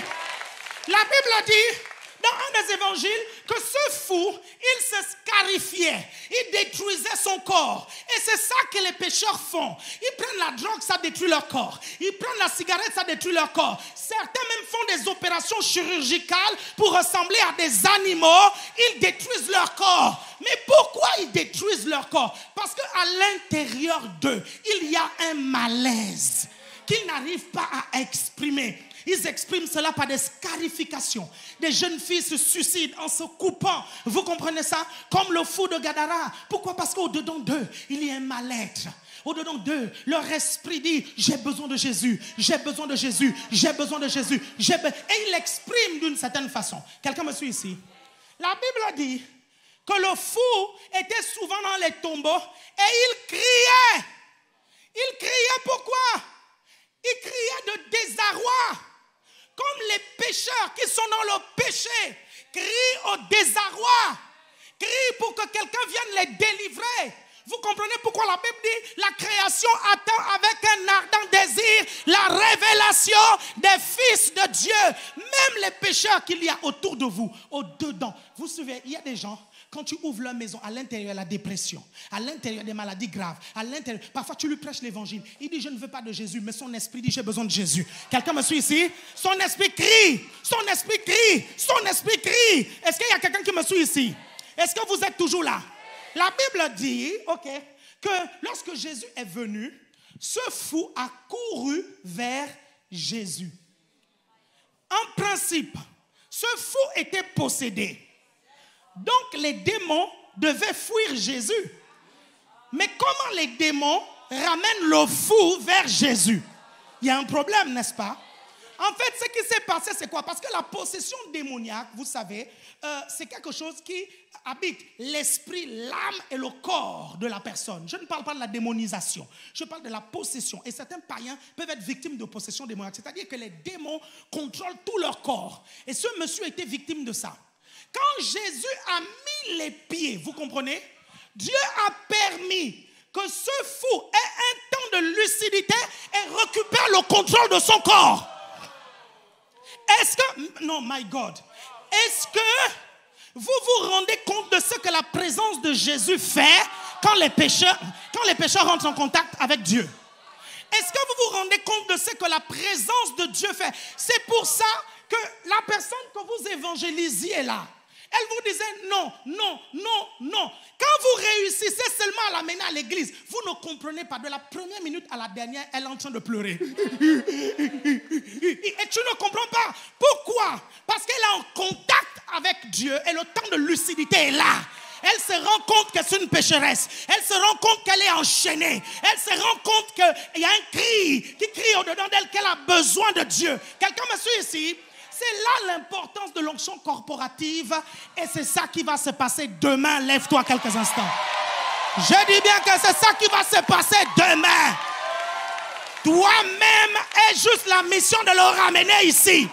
La Bible dit dans un des évangiles que ce fou, il se scarifiait, il détruisait son corps. Et c'est ça que les pécheurs font. Ils prennent la drogue, ça détruit leur corps. Ils prennent la cigarette, ça détruit leur corps. Certains même font des opérations chirurgicales pour ressembler à des animaux. Ils détruisent leur corps. Mais pourquoi ils détruisent leur corps? Parce qu'à l'intérieur d'eux, il y a un malaise qu'ils n'arrivent pas à exprimer. Ils expriment cela par des scarifications. Des jeunes filles se suicident en se coupant. Vous comprenez ça? Comme le fou de Gadara. Pourquoi? Parce qu'au-dedans d'eux, il y a un mal-être. Au-dedans d'eux, leur esprit dit, j'ai besoin de Jésus, j'ai besoin de Jésus, j'ai besoin de Jésus. Et ils l'expriment d'une certaine façon. Quelqu'un me suit ici? La Bible dit que le fou était souvent dans les tombeaux et il criait. Il criait pourquoi? Il criait de désarroi. Comme les pécheurs qui sont dans le péché crient au désarroi, crient pour que quelqu'un vienne les délivrer. Vous comprenez pourquoi la Bible dit la création attend avec un ardent désir la révélation des fils de Dieu. Même les pécheurs qu'il y a autour de vous, au-dedans. Vous savez, il y a des gens, quand tu ouvres leur maison, à l'intérieur, il y a la dépression, à l'intérieur, des maladies graves, à l'intérieur. Parfois, tu lui prêches l'évangile. Il dit, je ne veux pas de Jésus, mais son esprit dit, j'ai besoin de Jésus. Quelqu'un me suit ici? Son esprit crie, son esprit crie, son esprit crie. Est-ce qu'il y a quelqu'un qui me suit ici? Est-ce que vous êtes toujours là? La Bible dit, que lorsque Jésus est venu, ce fou a couru vers Jésus. En principe, ce fou était possédé. Donc les démons devaient fuir Jésus. Mais comment les démons ramènent le fou vers Jésus? Il y a un problème, n'est-ce pas? En fait, ce qui s'est passé, c'est quoi? Parce que la possession démoniaque, vous savez, c'est quelque chose qui habite l'esprit, l'âme et le corps de la personne. Je ne parle pas de la démonisation, je parle de la possession. Et certains païens peuvent être victimes de possession démoniaque. C'est-à-dire que les démons contrôlent tout leur corps. Et ce monsieur était victime de ça. Quand Jésus a mis les pieds, vous comprenez? Dieu a permis que ce fou ait un temps de lucidité et récupère le contrôle de son corps. Est-ce que, non, my God, est-ce que vous vous rendez compte de ce que la présence de Jésus fait quand les pécheurs rentrent en contact avec Dieu. Est-ce que vous vous rendez compte de ce que la présence de Dieu fait? C'est pour ça que la personne que vous évangélisiez là, elle vous disait non, non, non, non. Quand vous réussissez seulement à l'amener à l'église, vous ne comprenez pas. De la première minute à la dernière, elle est en train de pleurer. Et tu ne comprends pas. Pourquoi? Parce qu'elle est en contact avec Dieu et le temps de lucidité est là. Elle se rend compte que c'est une pécheresse. Elle se rend compte qu'elle est enchaînée. Elle se rend compte qu'il y a un cri qui crie au-dedans d'elle qu'elle a besoin de Dieu. Quelqu'un me suit ici? C'est là l'importance de l'onction corporative et c'est ça qui va se passer demain. Lève-toi quelques instants. Je dis bien que c'est ça qui va se passer demain. Toi-même est juste la mission de le ramener ici.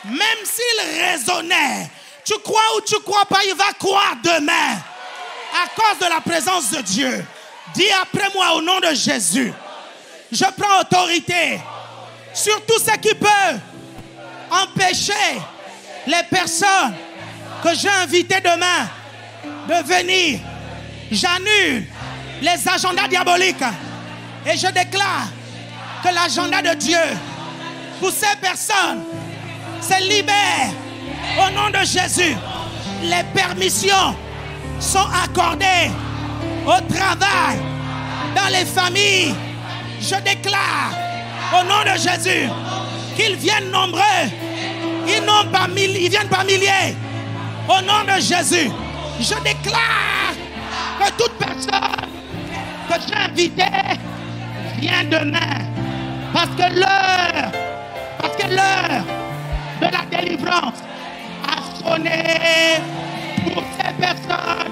Même s'il raisonnait, tu crois ou tu crois pas, il va croire demain. À cause de la présence de Dieu. Dis après moi au nom de Jésus. Je prends autorité sur tout ce qui peut empêcher les personnes que j'ai invitées demain de venir. J'annule les agendas diaboliques et je déclare que l'agenda de Dieu pour ces personnes se libère au nom de Jésus. Les permissions sont accordées au travail, dans les familles. Je déclare au nom de Jésus qu'ils viennent nombreux. Ils viennent par milliers. Au nom de Jésus, je déclare que toute personne que j'ai invitée vient demain. Parce que l'heure de la délivrance a sonné pour ces personnes